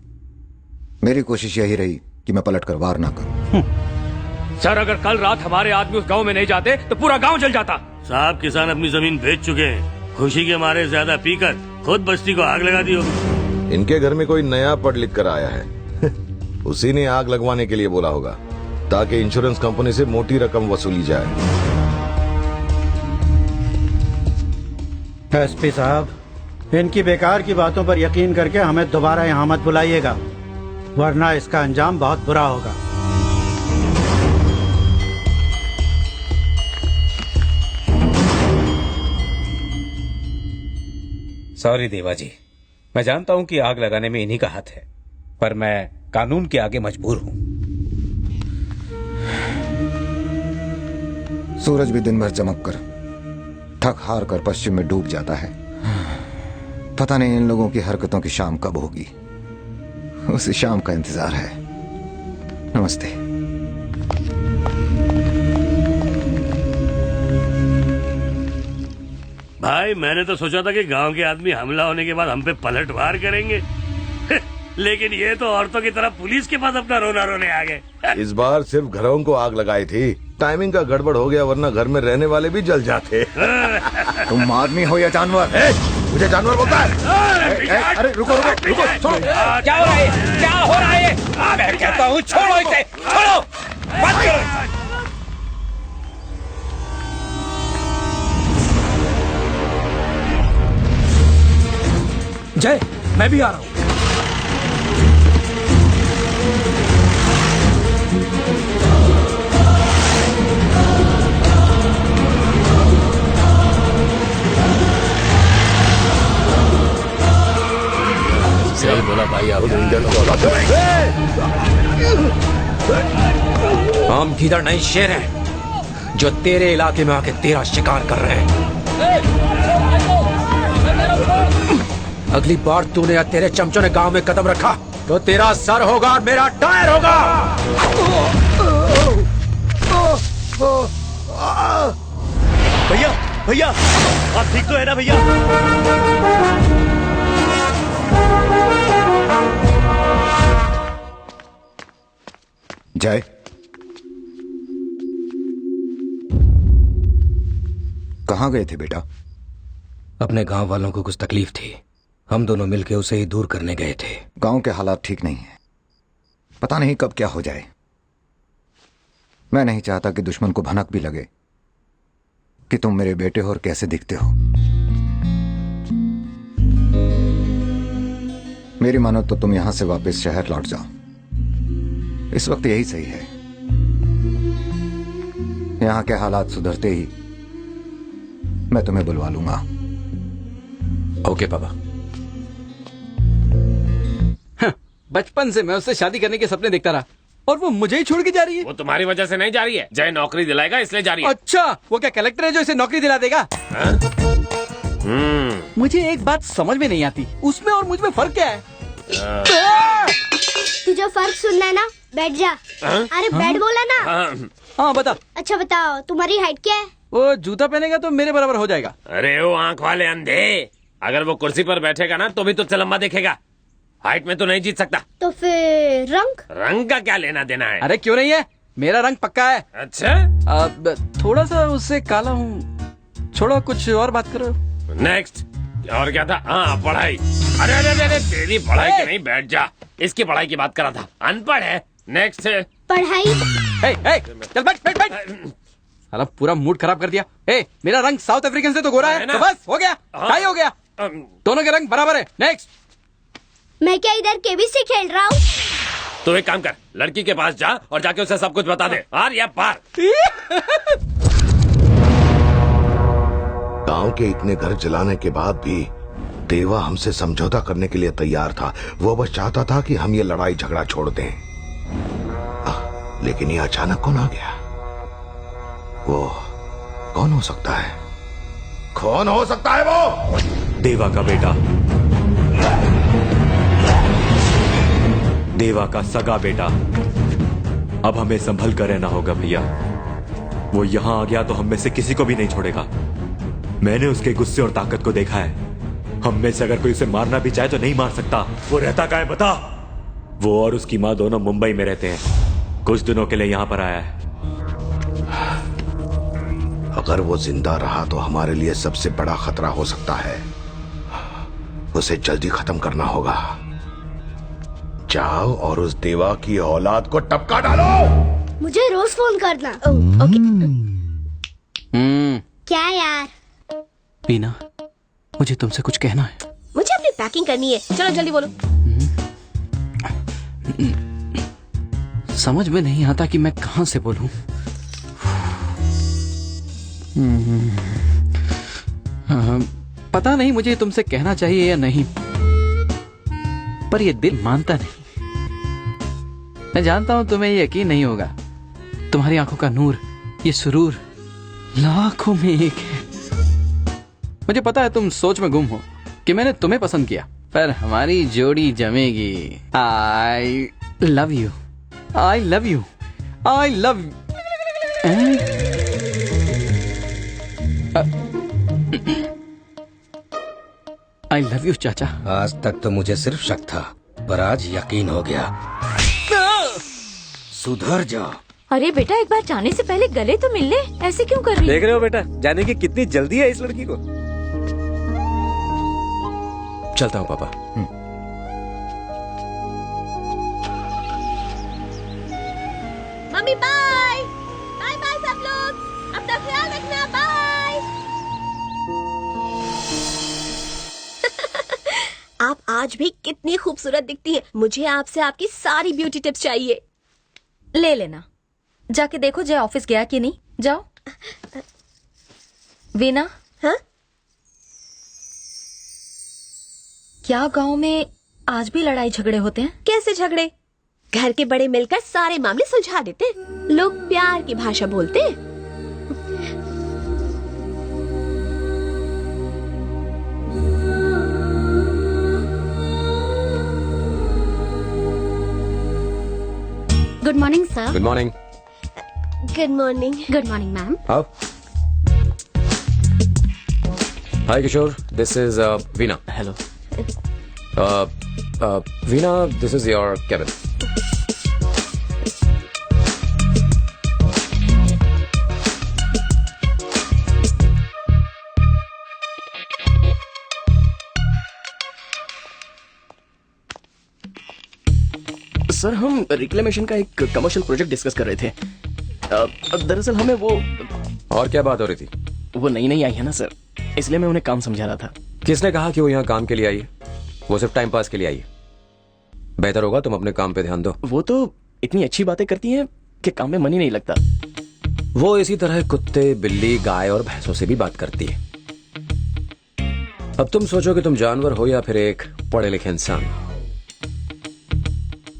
मेरी कोशिश यही रही कि मैं पलट कर वार ना करूं। सर, अगर कल रात हमारे आदमी उस गांव में नहीं जाते तो पूरा गांव जल जाता। साहब, किसान अपनी जमीन बेच चुके हैं। खुशी के मारे ज्यादा पीकर खुद बस्ती को आग लगा दी होगी। इनके घर में कोई नया पढ़ लिख कर आया है उसी ने आग लगवाने के लिए बोला होगा, ताकि इंश्योरेंस कंपनी से मोटी रकम वसूली जाए। एसपी साहब, इनकी बेकार की बातों पर यकीन करके हमें दोबारा यहाँ मत बुलाइएगा, वरना इसका अंजाम बहुत बुरा होगा। सॉरी देवा जी, मैं जानता हूं कि आग लगाने में इन्हीं का हाथ है, पर मैं कानून के आगे मजबूर हूं। सूरज भी दिन भर चमक कर थक हार कर पश्चिम में डूब जाता है। पता नहीं इन लोगों की हरकतों की शाम कब होगी। उसी शाम का इंतजार है। नमस्ते। भाई, मैंने तो सोचा था कि गांव के आदमी हमला होने के बाद हम पे पलटवार करेंगे लेकिन ये तो औरतों की तरह पुलिस के पास अपना रोना रोने आ गए इस बार सिर्फ घरों को आग लगाई थी, टाइमिंग का गड़बड़ हो गया, वरना घर में रहने वाले भी जल जाते तुम आदमी हो या जानवर? मुझे जानवर बोलता है। अरे रुको रुको रुको, छोड़ो। क्या हो रहा है? क्या हो रहा है? मैं कहता हूँ छोड़ो इसे, छोड़ो, बंद करो। जय, मैं भी आ रहा हूँ। सही बोला भाई। हम किधर नहीं शेर हैं जो तेरे इलाके में आके तेरा शिकार कर रहे हैं। अगली बार तूने या तेरे चमचों ने गांव में कदम रखा तो तेरा सर होगा और मेरा टायर होगा। भैया, भैया, आप ठीक तो है ना भैया? जय, कहाँ गए थे बेटा? अपने गांव वालों को कुछ तकलीफ थी, हम दोनों मिलकर उसे ही दूर करने गए थे। गांव के हालात ठीक नहीं हैं, पता नहीं कब क्या हो जाए। मैं नहीं चाहता कि दुश्मन को भनक भी लगे कि तुम मेरे बेटे हो और कैसे दिखते हो। मेरी मानो तो तुम यहां से वापस शहर लौट जाओ, इस वक्त यही सही है। यहां के हालात सुधरते ही मैं तुम्हें बुलवा लूंगा। ओके पापा। बचपन से मैं उससे शादी करने के सपने देखता रहा और वो मुझे ही छोड़ के जा रही है। वो तुम्हारी वजह से नहीं जा रही है, जय नौकरी दिलाएगा इसलिए जा रही है। अच्छा, वो क्या कलेक्टर है जो इसे नौकरी दिला देगा? मुझे एक बात समझ में नहीं आती, उसमें और मुझ में फर्क क्या है? तुझे फर्क सुनना है ना, बैठ जा। अरे बैठ बोला ना। हाँ बता। अच्छा बताओ, तुम्हारी हाइट क्या है? वो जूता पहनेगा तो मेरे बराबर हो जाएगा। अरे वो आंख वाले अंधे, अगर वो कुर्सी पर बैठेगा ना तो भी तुझसे लंबा दिखेगा, हाइट में तो नहीं जीत सकता। तो फिर रंग? रंग का क्या लेना देना है? अरे क्यों नहीं है, मेरा रंग पक्का है। अच्छा, थोड़ा सा उससे काला हूँ। छोड़ो, कुछ और बात करो। नेक्स्ट। और क्या था? हाँ, पढ़ाई। अरे अरे अरे, तेरी पढ़ाई की नहीं, बैठ जा। इसकी पढ़ाई की बात करा था, अनपढ़ है। नेक्स्ट। पढ़ाई। चल बैठ बैठ बैठ। अरे पूरा मूड खराब कर दिया। मेरा रंग साउथ अफ्रीकन से तो गोरा है, तो बस हो गया, टाई हो गया। दोनों के रंग बराबर है। नेक्स्ट। मैं क्या इधर केबीसी खेल रहा हूँ? तो एक काम कर, लड़की के पास जा और जाके उसे सब कुछ बता दे, आर या पार। गांव के इतने घर जलाने के बाद भी देवा हमसे समझौता करने के लिए तैयार था। वो बस चाहता था कि हम ये लड़ाई झगड़ा छोड़ दें। लेकिन ये अचानक कौन आ गया? वो कौन हो सकता है? कौन हो सकता है वो? देवा का बेटा, देवा का सगा बेटा। अब हमें संभल कर रहना होगा भैया। वो यहाँ आ गया तो हम में से किसी को भी नहीं छोड़ेगा। मैंने उसके गुस्से और ताकत को देखा है। हम में से अगर कोई उसे मारना भी चाहे तो नहीं मार सकता। वो रहता कहाँ है बता? वो और उसकी माँ दोनों मुंबई में रहते हैं। कुछ दिनों के लिए यहाँ पर आया है। अगर वो जिंदा रहा तो हमारे लिए सबसे बड़ा खतरा हो सकता है। उसे जल्दी खत्म करना होगा। जाओ और उस देवा की औलाद को टपका डालो। मुझे रोज फोन करना। ओके। क्या यार? वीना, मुझे तुमसे कुछ कहना है। मुझे अपनी पैकिंग करनी है, चलो जल्दी बोलो। समझ में नहीं आता कि मैं कहां से बोलूं। पता नहीं मुझे तुमसे कहना चाहिए या नहीं, पर ये दिल मानता नहीं। मैं जानता हूं तुम्हें ये यकीन नहीं होगा। तुम्हारी आंखों का नूर, ये सुरूर लाखों में एक है। मुझे पता है तुम सोच में गुम हो कि मैंने तुम्हें पसंद किया, पर हमारी जोड़ी जमेगी। I love you, I love you, I love you. I love you चाचा। आज तक तो मुझे सिर्फ शक था, पर आज यकीन हो गया। सुधर जा। अरे बेटा, एक बार जाने से पहले गले तो मिल ले, ऐसे क्यों कर रही है? देख रहे हो बेटा, जाने की कितनी जल्दी है इस लड़की को। चलता हूँ पापा। मम्मी बाय बाय बाय सब लोग, अपना ख्याल रखना, बाय। आप आज भी कितनी खूबसूरत दिखती हैं। मुझे आपसे आपकी सारी ब्यूटी टिप्स चाहिए। ले लेना, जाके देखो जय ऑफिस गया कि नहीं। जाओ। वीना, हाँ? क्या गांव में आज भी लड़ाई झगड़े होते हैं? कैसे झगड़े? घर के बड़े मिलकर सारे मामले सुलझा देते हैं। लोग प्यार की भाषा बोलते हैं। Good morning sir. Good morning. Good morning. Good morning ma'am. आओ। Hi Kishore, this is Veena. Hello. Veena, this is your cabin. Sir, हम रिक्लेमेशन का एक कमर्शियल प्रोजेक्ट डिस्कस कर रहे थे। दरअसल हमें वो और क्या बात हो रही थी? वो नई नई आई है ना सर, इसलिए मैं उन्हें काम समझा रहा था। किसने कहा कि वो यहाँ काम के लिए आई है? वो सिर्फ टाइम पास के लिए आई है। बेहतर होगा तुम अपने काम पे ध्यान दो। वो तो इतनी अच्छी बातें करती हैं कि काम में मन ही नहीं लगता। वो इसी तरह कुत्ते, बिल्ली, गाय और भैंसों से भी बात करती है। अब तुम सोचो कि तुम जानवर हो या फिर एक पढ़े लिखे इंसान।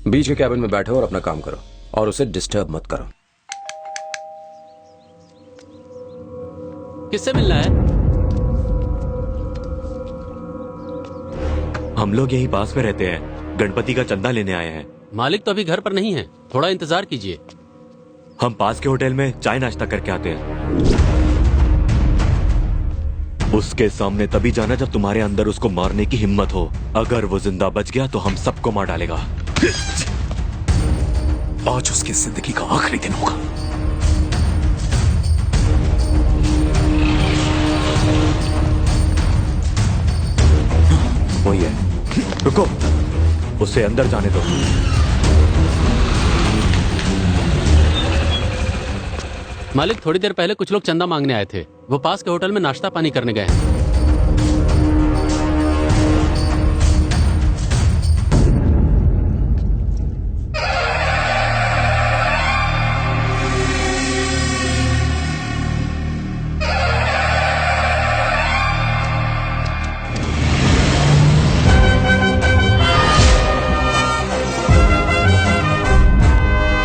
बीच के कैबिन में बैठो और अपना काम करो, और उसे डिस्टर्ब मत करो। किससे मिलना है? हम लोग यही पास में रहते हैं, गणपति का चंदा लेने आए हैं। मालिक तो अभी घर पर नहीं है, थोड़ा इंतजार कीजिए। हम पास के होटल में चाय नाश्ता करके आते हैं। उसके सामने तभी जाना जब तुम्हारे अंदर उसको मारने की हिम्मत हो। अगर वो जिंदा बच गया तो हम सबको मार डालेगा। आज उसकी जिंदगी का आखिरी दिन होगा। वही है। रुको, उसे अंदर जाने दो। मालिक, थोड़ी देर पहले कुछ लोग चंदा मांगने आए थे। वो पास के होटल में नाश्ता पानी करने गए हैं।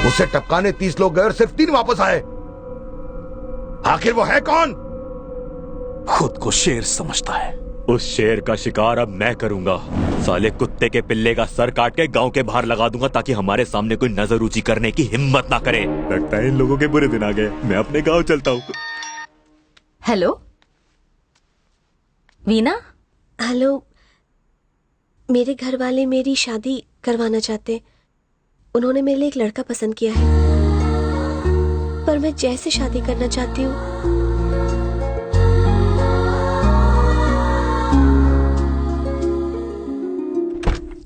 उसे टपकाने 30 लोग गए और सिर्फ 3 वापस आए। आखिर वो है कौन? खुद को शेर समझता है, उस शेर का शिकार अब मैं करूंगा। साले कुत्ते के पिल्ले का सर काट के गांव के बाहर लगा दूंगा ताकि हमारे सामने कोई नजर ऊंची करने की हिम्मत ना करे। लगता है इन लोगों के बुरे दिन आ गए। मैं अपने गांव चलता हूँ। हेलो वीना। हेलो, मेरे घर वाले मेरी शादी करवाना चाहते। उन्होंने मेरे लिए एक लड़का पसंद किया है, पर मैं जैसे शादी करना चाहती हूँ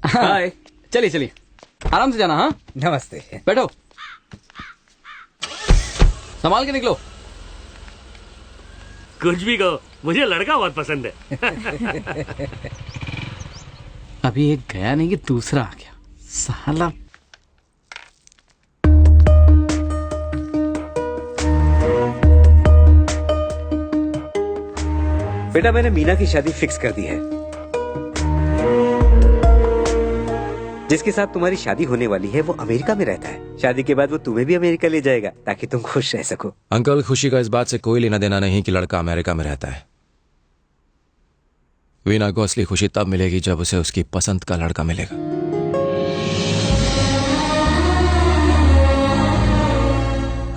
हाय। चलिए चलिए, आराम से जाना। हाँ, नमस्ते। बैठो, संभाल के निकलो। कुछ भी कहो, मुझे लड़का बहुत पसंद है। अभी एक गया नहीं कि दूसरा आ गया साला। बेटा मैंने मीना की शादी फिक्स कर दी है। जिसके साथ तुम्हारी शादी होने वाली है वो अमेरिका में रहता है। शादी के बाद वो तुम्हें भी अमेरिका ले जाएगा ताकि तुम खुश रह सको। अंकल, खुशी का इस बात से कोई लेना देना नहीं कि लड़का अमेरिका में रहता है। वीना को असली खुशी तब मिलेगी जब उसे उसकी पसंद का लड़का मिलेगा।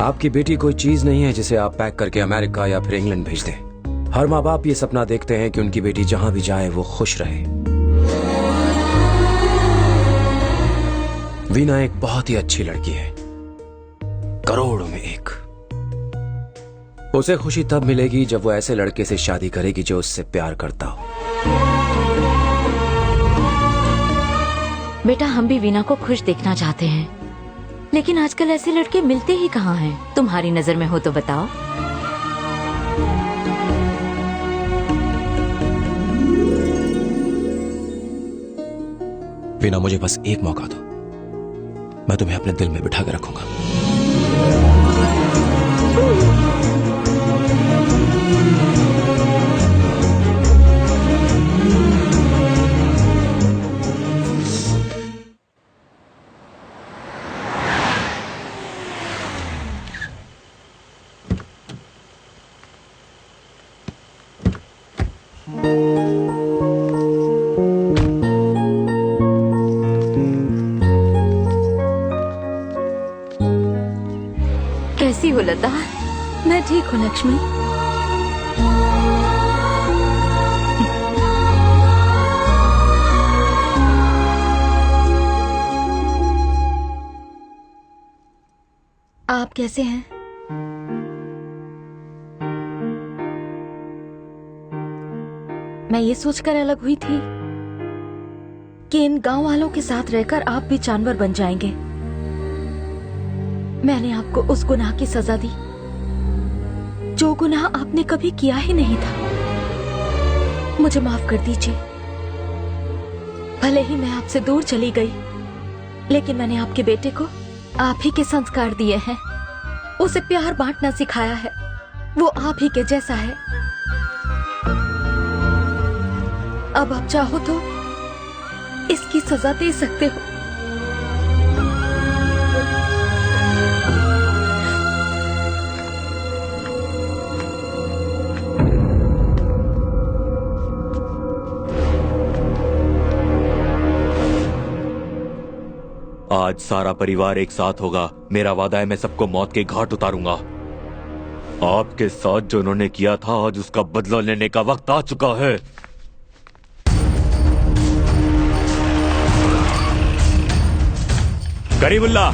आपकी बेटी कोई चीज नहीं है जिसे आप पैक करके अमेरिका या फिर इंग्लैंड भेज दें। हर माँ बाप ये सपना देखते हैं कि उनकी बेटी जहां भी जाए वो खुश रहे। वीना एक बहुत ही अच्छी लड़की है, करोड़ों में एक। उसे खुशी तब मिलेगी जब वो ऐसे लड़के से शादी करेगी जो उससे प्यार करता हो। बेटा हम भी वीना को खुश देखना चाहते हैं, लेकिन आजकल ऐसे लड़के मिलते ही कहाँ हैं। तुम्हारी नजर में हो तो बताओ। वीना, मुझे बस एक मौका दो, मैं तुम्हें अपने दिल में बिठा के रखूंगा। कैसी हो लता? मैं ठीक हूँ लक्ष्मी। आप कैसे हैं? मैं ये सोचकर अलग हुई थी कि इन गांव वालों के साथ रहकर आप भी जानवर बन जाएंगे। मैंने आपको उस गुनाह की सजा दी जो गुनाह आपने कभी किया ही नहीं था। मुझे माफ कर दीजिए। भले ही मैं आपसे दूर चली गई, लेकिन मैंने आपके बेटे को आप ही के संस्कार दिए हैं। उसे प्यार बांटना सिखाया है। वो आप ही के जैसा है। अब आप चाहो तो इसकी सजा दे सकते हो। आज सारा परिवार एक साथ होगा। मेरा वादा है मैं सबको मौत के घाट उतारूंगा। आपके साथ जो उन्होंने किया था आज उसका बदला लेने का वक्त आ चुका है। करीमुल्ला,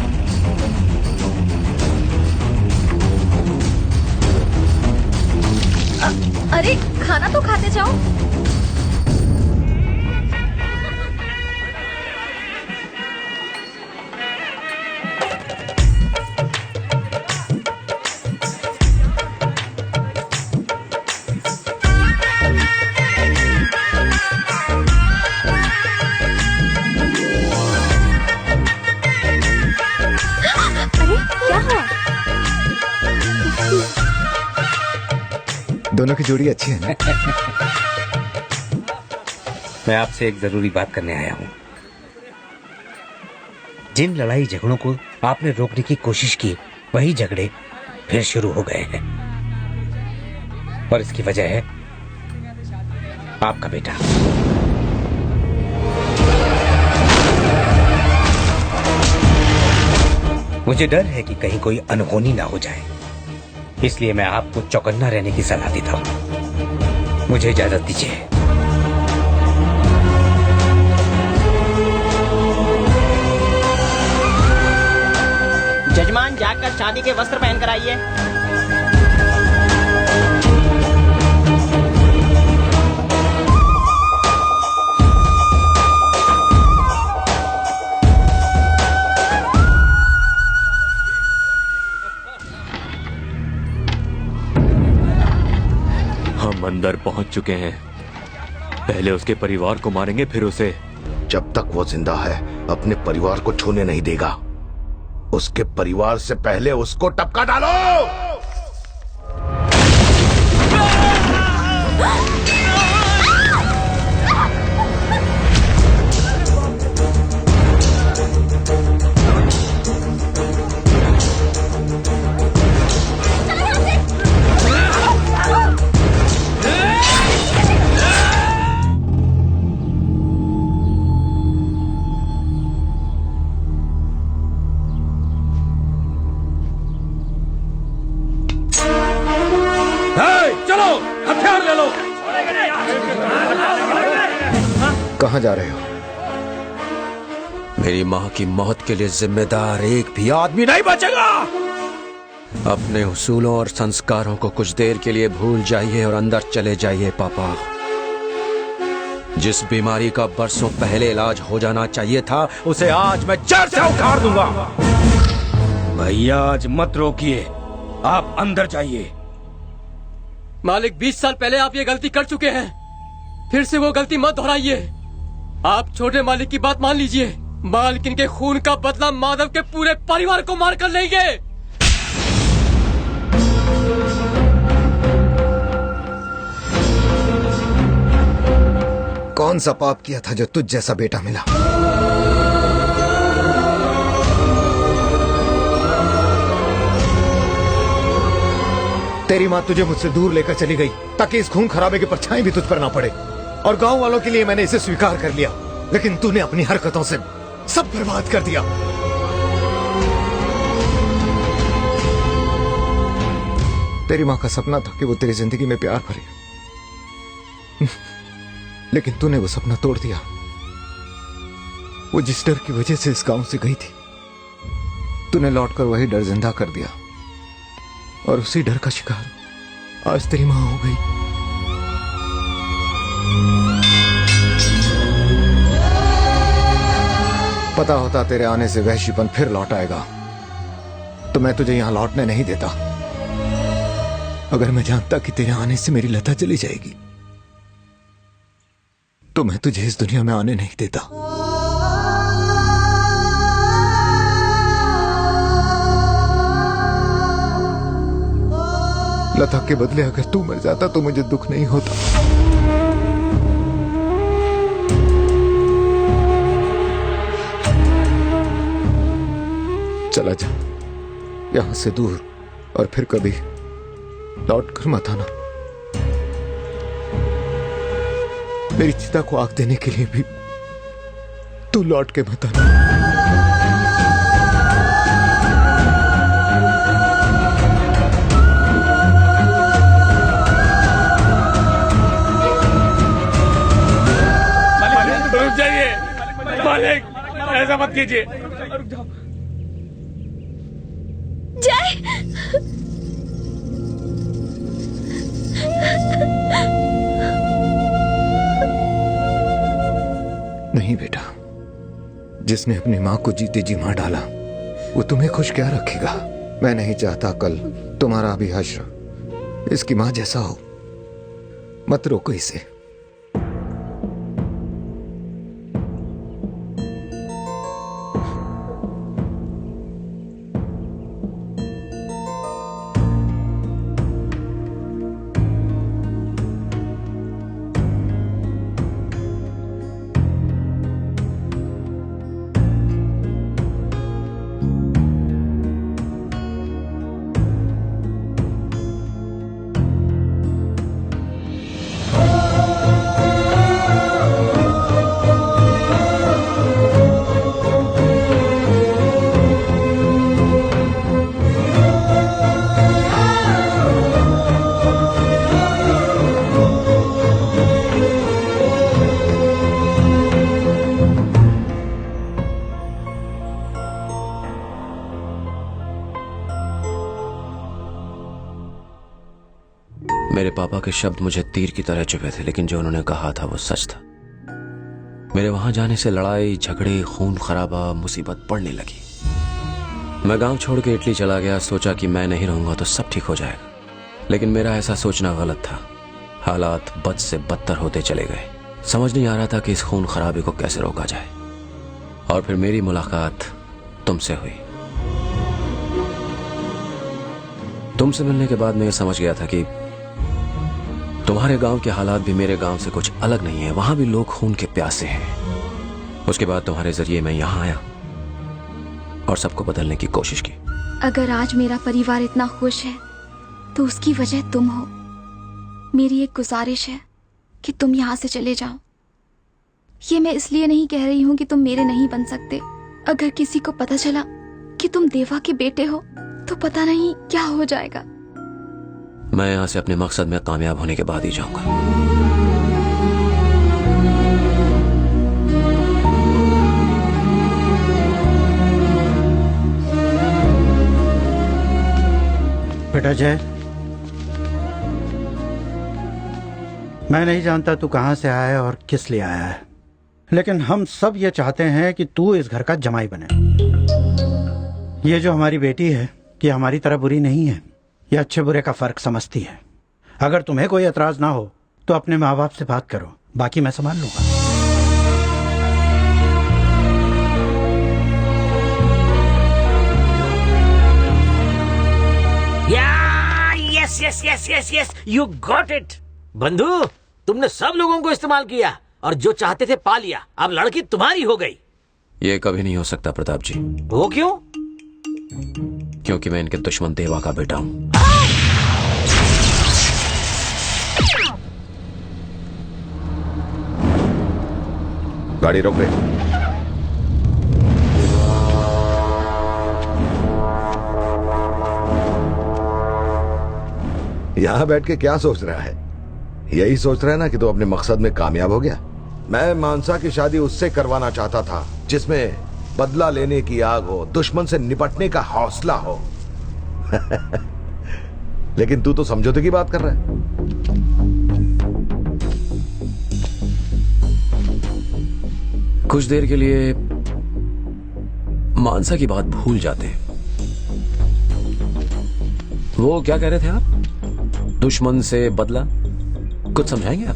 अरे खाना तो खाते जाओ। दोनों की जोड़ी अच्छी है ना? मैं आपसे एक जरूरी बात करने आया हूँ। जिन लड़ाई झगड़ों को आपने रोकने की कोशिश की, वही झगड़े फिर शुरू हो गए हैं। और इसकी वजह है आपका बेटा। मुझे डर है कि कहीं कोई अनहोनी ना हो जाए, इसलिए मैं आपको चौकन्ना रहने की सलाह देता हूं। मुझे इजाजत दीजिए। जजमान जाकर शादी के वस्त्र पहन कर आइए। हम अंदर पहुंच चुके हैं। पहले उसके परिवार को मारेंगे, फिर उसे। जब तक वो जिंदा है अपने परिवार को छूने नहीं देगा। उसके परिवार से पहले उसको टपका डालो। चलो हथियार ले लो। कहां जा रहे हो? मेरी माँ की मौत के लिए जिम्मेदार एक भी आदमी नहीं बचेगा। अपने उसूलों और संस्कारों को कुछ देर के लिए भूल जाइए और अंदर चले जाइए पापा। जिस बीमारी का बरसों पहले इलाज हो जाना चाहिए था, उसे आज मैं जड़ से उखाड़ दूंगा। भैया आज मत रोकिए, आप अंदर जाइए। मालिक 20 साल पहले आप ये गलती कर चुके हैं, फिर से वो गलती मत दोहराइए। आप छोटे मालिक की बात मान लीजिए। मालिक इनके खून का बदला माधव के पूरे परिवार को मारकर लेंगे। कौन सा पाप किया था जो तुझ जैसा बेटा मिला? तेरी माँ तुझे मुझसे दूर लेकर चली गई ताकि इस खून खराबे की परछाई भी तुझ पर ना पड़े, और गांव वालों के लिए मैंने इसे स्वीकार कर लिया, लेकिन तूने अपनी हरकतों से सब बर्बाद कर दिया। तेरी माँ का सपना था कि वो तेरी जिंदगी में प्यार भरे, लेकिन तूने वो सपना तोड़ दिया। वो जिस डर की वजह से इस गांव से गई थी, तूने लौटकर वही डर जिंदा कर दिया, और उसी डर का शिकार आज तेरी मां हो गई। पता होता तेरे आने से वहशीपन फिर लौट आएगा, तो मैं तुझे यहां लौटने नहीं देता। अगर मैं जानता कि तेरे आने से मेरी लता चली जाएगी, तो मैं तुझे इस दुनिया में आने नहीं देता। लता के बदले अगर तू मर जाता तो मुझे दुख नहीं होता। चला जा यहां से दूर, और फिर कभी लौट कर मत आना। मेरी चिता को आग देने के लिए भी तू लौट के मत आना। रुक जाइए मालिक, ऐसा मत कीजिए। जय नहीं बेटा, जिसने अपनी मां को जीते जी मार डाला, वो तुम्हें खुश क्या रखेगा? मैं नहीं चाहता कल तुम्हारा भी हश्र इसकी मां जैसा हो। मत रोको इसे। मेरे पापा के शब्द मुझे तीर की तरह चुभे थे, लेकिन जो उन्होंने कहा था वो सच था। मेरे वहां जाने से लड़ाई झगड़े, खून खराबा, मुसीबत बढ़ने लगी। मैं गांव छोड़ के इटली चला गया, सोचा कि मैं नहीं रहूंगा तो सब ठीक हो जाएगा, लेकिन मेरा ऐसा सोचना गलत था। हालात बद से बदतर होते चले गए। समझ नहीं आ रहा था कि इस खून खराबे को कैसे रोका जाए। और फिर मेरी मुलाकात तुमसे हुई। तुमसे मिलने के बाद मैं ये समझ गया था कि तुम्हारे गांव के हालात भी मेरे गांव से कुछ अलग नहीं है। वहां भी लोग खून के प्यासे हैं। उसके बाद तुम्हारे जरिए मैं यहां आया और सबको बदलने की कोशिश की। अगर आज मेरा परिवार इतना खुश है तो उसकी वजह तुम हो। मेरी एक गुजारिश है कि तुम यहाँ से चले जाओ। ये मैं इसलिए नहीं कह रही हूँ कि तुम मेरे नहीं बन सकते। अगर किसी को पता चला कि तुम देवा के बेटे हो तो पता नहीं क्या हो जाएगा। मैं यहाँ से अपने मकसद में कामयाब होने के बाद ही जाऊंगा। बेटा जय, मैं नहीं जानता तू कहां से आया है और किस लिए आया है, लेकिन हम सब ये चाहते हैं कि तू इस घर का जमाई बने। ये जो हमारी बेटी है ये हमारी तरह बुरी नहीं है। ये अच्छे बुरे का फर्क समझती है। अगर तुम्हें कोई एतराज ना हो तो अपने माँ बाप से बात करो, बाकी मैं संभाल लूंगा। Yes yes yes yes yes, you got it. बंधु, तुमने सब लोगों को इस्तेमाल किया और जो चाहते थे पा लिया। अब लड़की तुम्हारी हो गई। ये कभी नहीं हो सकता प्रताप जी। वो क्यों? क्योंकि मैं इनके दुश्मन देवा का बेटा हूं। गाड़ी रोक ले। यहां बैठ के क्या सोच रहा है? यही सोच रहा है ना कि तू अपने मकसद में कामयाब हो गया। मैं मानसा की शादी उससे करवाना चाहता था जिसमें बदला लेने की आग हो, दुश्मन से निपटने का हौसला हो। लेकिन तू तो समझौते की बात कर रहा है। कुछ देर के लिए मानसा की बात भूल जाते हैं। वो क्या कह रहे थे आप? दुश्मन से बदला? कुछ समझाएंगे आप?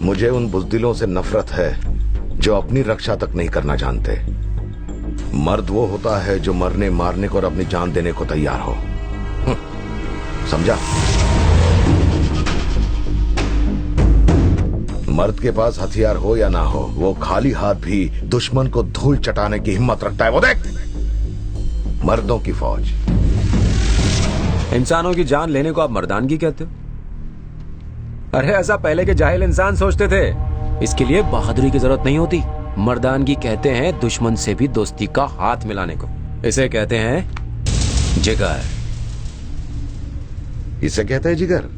मुझे उन बुज़दिलों से नफरत है जो अपनी रक्षा तक नहीं करना जानते। मर्द वो होता है जो मरने मारने को और अपनी जान देने को तैयार हो। समझा? मर्द के पास हथियार हो या ना हो, वो खाली हाथ भी दुश्मन को धूल चटाने की हिम्मत रखता है। वो देख, मर्दों की फौज। इंसानों की जान लेने को आप मर्दानगी कहते हो? अरे ऐसा पहले के जाहिल इंसान सोचते थे। इसके लिए बहादुरी की जरूरत नहीं होती। मर्दानगी कहते हैं दुश्मन से भी दोस्ती का हाथ मिलाने को। इसे कहते हैं जिगर। इसे कहते हैं जिगर?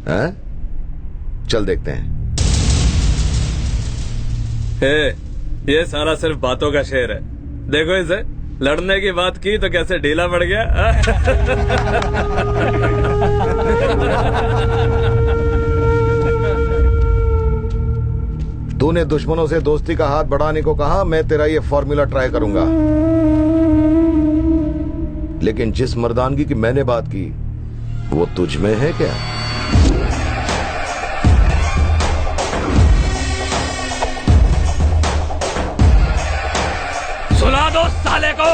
हैं? चल देखते हैं। ये सारा सिर्फ बातों का शेर है। देखो इसे, लड़ने की बात की तो कैसे ढीला पड़ गया। तूने दुश्मनों से दोस्ती का हाथ बढ़ाने को कहा, मैं तेरा ये फॉर्मूला ट्राई करूंगा। लेकिन जिस मर्दानगी की मैंने बात की वो तुझ में है क्या? सुला दो साले को।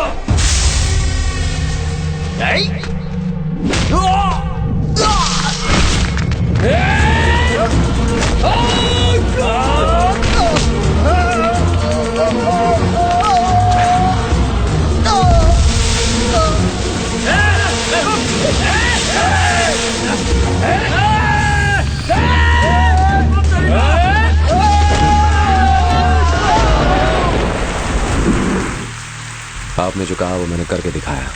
आपने जो कहा वो मैंने करके दिखाया।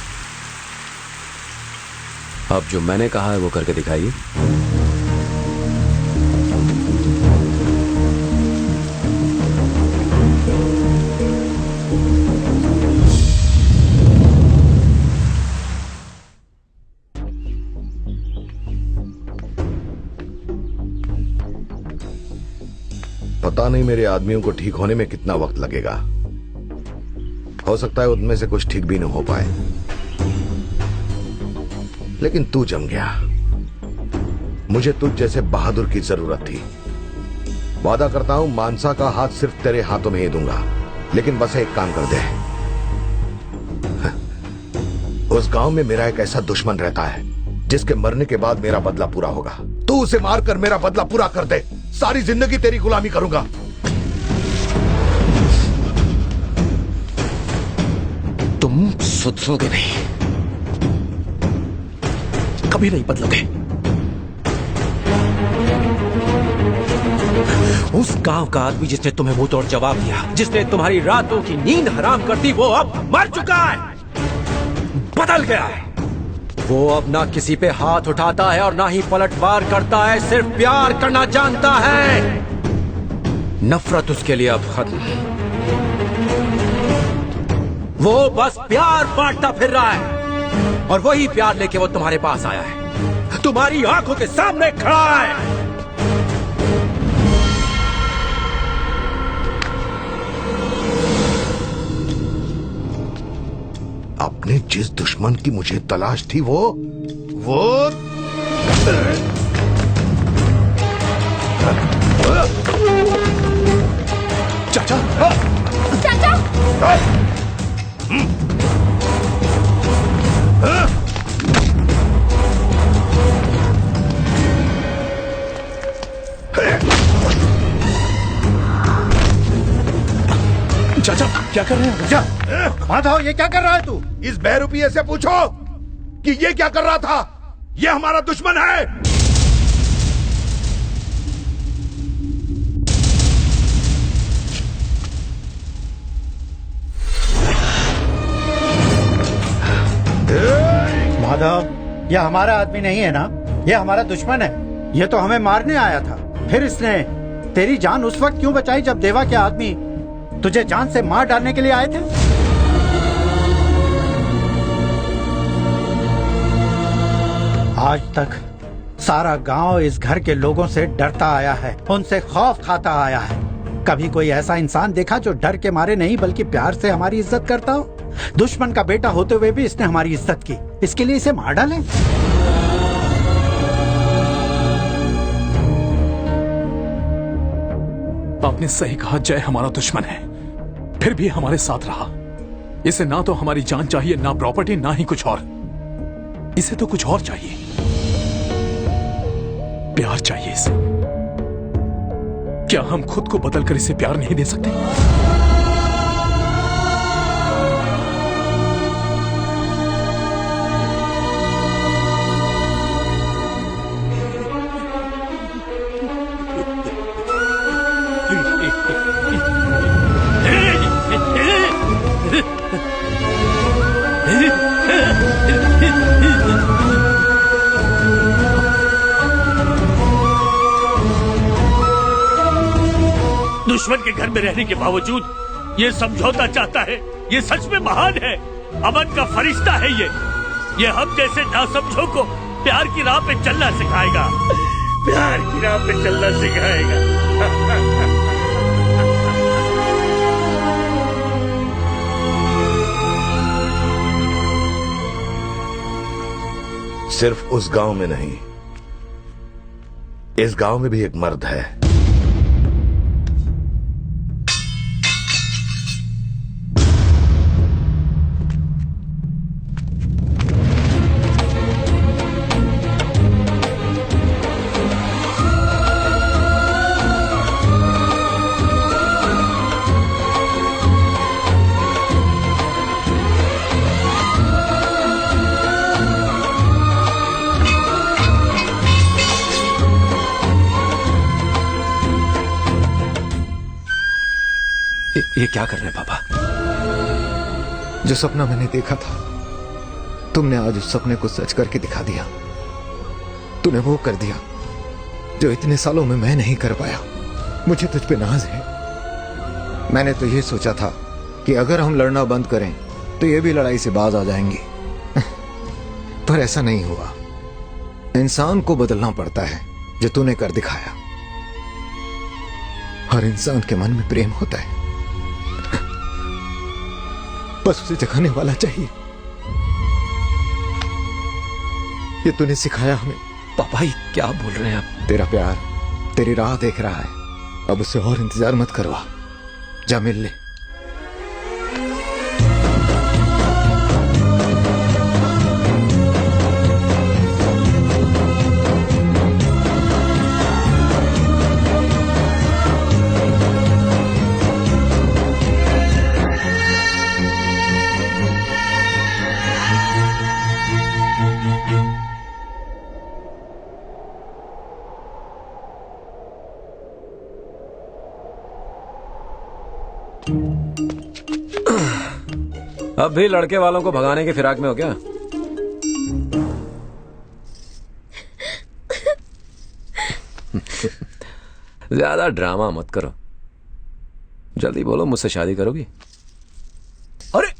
अब जो मैंने कहा है वो करके दिखाइए। पता नहीं मेरे आदमियों को ठीक होने में कितना वक्त लगेगा। हो सकता है उनमें से कुछ ठीक भी न हो पाए, लेकिन तू जम गया। मुझे तुझ जैसे बहादुर की जरूरत थी। वादा करता हूं मानसा का हाथ सिर्फ तेरे हाथों में ही दूंगा, लेकिन बस एक काम कर दे। उस गांव में मेरा एक ऐसा दुश्मन रहता है जिसके मरने के बाद मेरा बदला पूरा होगा। तू उसे मारकर मेरा बदला पूरा कर दे, सारी जिंदगी तेरी गुलामी करूंगा। तुम सुधरोगे नहीं, कभी नहीं बदलोगे। उस गांव का आदमी जिसने तुम्हें मुंह तोड़ जवाब दिया, जिसने तुम्हारी रातों की नींद हराम कर दी, वो अब मर चुका है, बदल गया है। वो अब ना किसी पे हाथ उठाता है और ना ही पलटवार करता है, सिर्फ प्यार करना जानता है। नफरत उसके लिए अब खत्म। वो बस प्यार बांटता फिर रहा है, और वही प्यार लेके वो तुम्हारे पास आया है, तुम्हारी आंखों के सामने खड़ा है। आपने जिस दुश्मन की मुझे तलाश थी वो चाचा, चाचा, चाचा क्या कर रहे हैं? जा माधव, ये क्या कर रहा है तू? इस बहरूपिये से पूछो कि ये क्या कर रहा था। ये हमारा दुश्मन है। माधव, ये हमारा आदमी नहीं है ना, ये हमारा दुश्मन है। ये तो हमें मारने आया था। फिर इसने तेरी जान उस वक्त क्यों बचाई जब देवा के आदमी तुझे जान से मार डालने के लिए आए थे? आज तक सारा गांव इस घर के लोगों से डरता आया है, उनसे खौफ खाता आया है। कभी कोई ऐसा इंसान देखा जो डर के मारे नहीं बल्कि प्यार से हमारी इज्जत करता हो? दुश्मन का बेटा होते हुए भी इसने हमारी इज्जत की, इसके लिए इसे मार डालें? आपने सही कहा, जय हमारा दुश्मन है, फिर भी हमारे साथ रहा। इसे ना तो हमारी जान चाहिए, ना प्रॉपर्टी, ना ही कुछ और। इसे तो कुछ और चाहिए, प्यार चाहिए इसे। क्या हम खुद को बदलकर इसे प्यार नहीं दे सकते? दुश्मन के घर में रहने के बावजूद ये समझौता चाहता है। ये सच में महान है, अमन का फरिश्ता है। ये हम जैसे नासमझों को प्यार की राह पे चलना सिखाएगा, प्यार की राह पे चलना सिखाएगा। सिर्फ उस गांव में नहीं, इस गांव में भी एक मर्द है। ये क्या कर रहे हैं पापा? जो सपना मैंने देखा था, तुमने आज उस सपने को सच करके दिखा दिया। तूने वो कर दिया जो इतने सालों में मैं नहीं कर पाया। मुझे तुझ पे नाज है। मैंने तो ये सोचा था कि अगर हम लड़ना बंद करें तो ये भी लड़ाई से बाज आ जाएंगे, पर ऐसा नहीं हुआ। इंसान को बदलना पड़ता है, जो तूने कर दिखाया। हर इंसान के मन में प्रेम होता है, बस उसे जगाने वाला चाहिए। ये तूने सिखाया हमें। पापा ये क्या बोल रहे हैं आप? तेरा प्यार तेरी राह देख रहा है, अब उसे और इंतजार मत करवा, जा मिल ले। अब भी लड़के वालों को भगाने की फिराक में हो क्या? ज्यादा ड्रामा मत करो, जल्दी बोलो, मुझसे शादी करोगी? अरे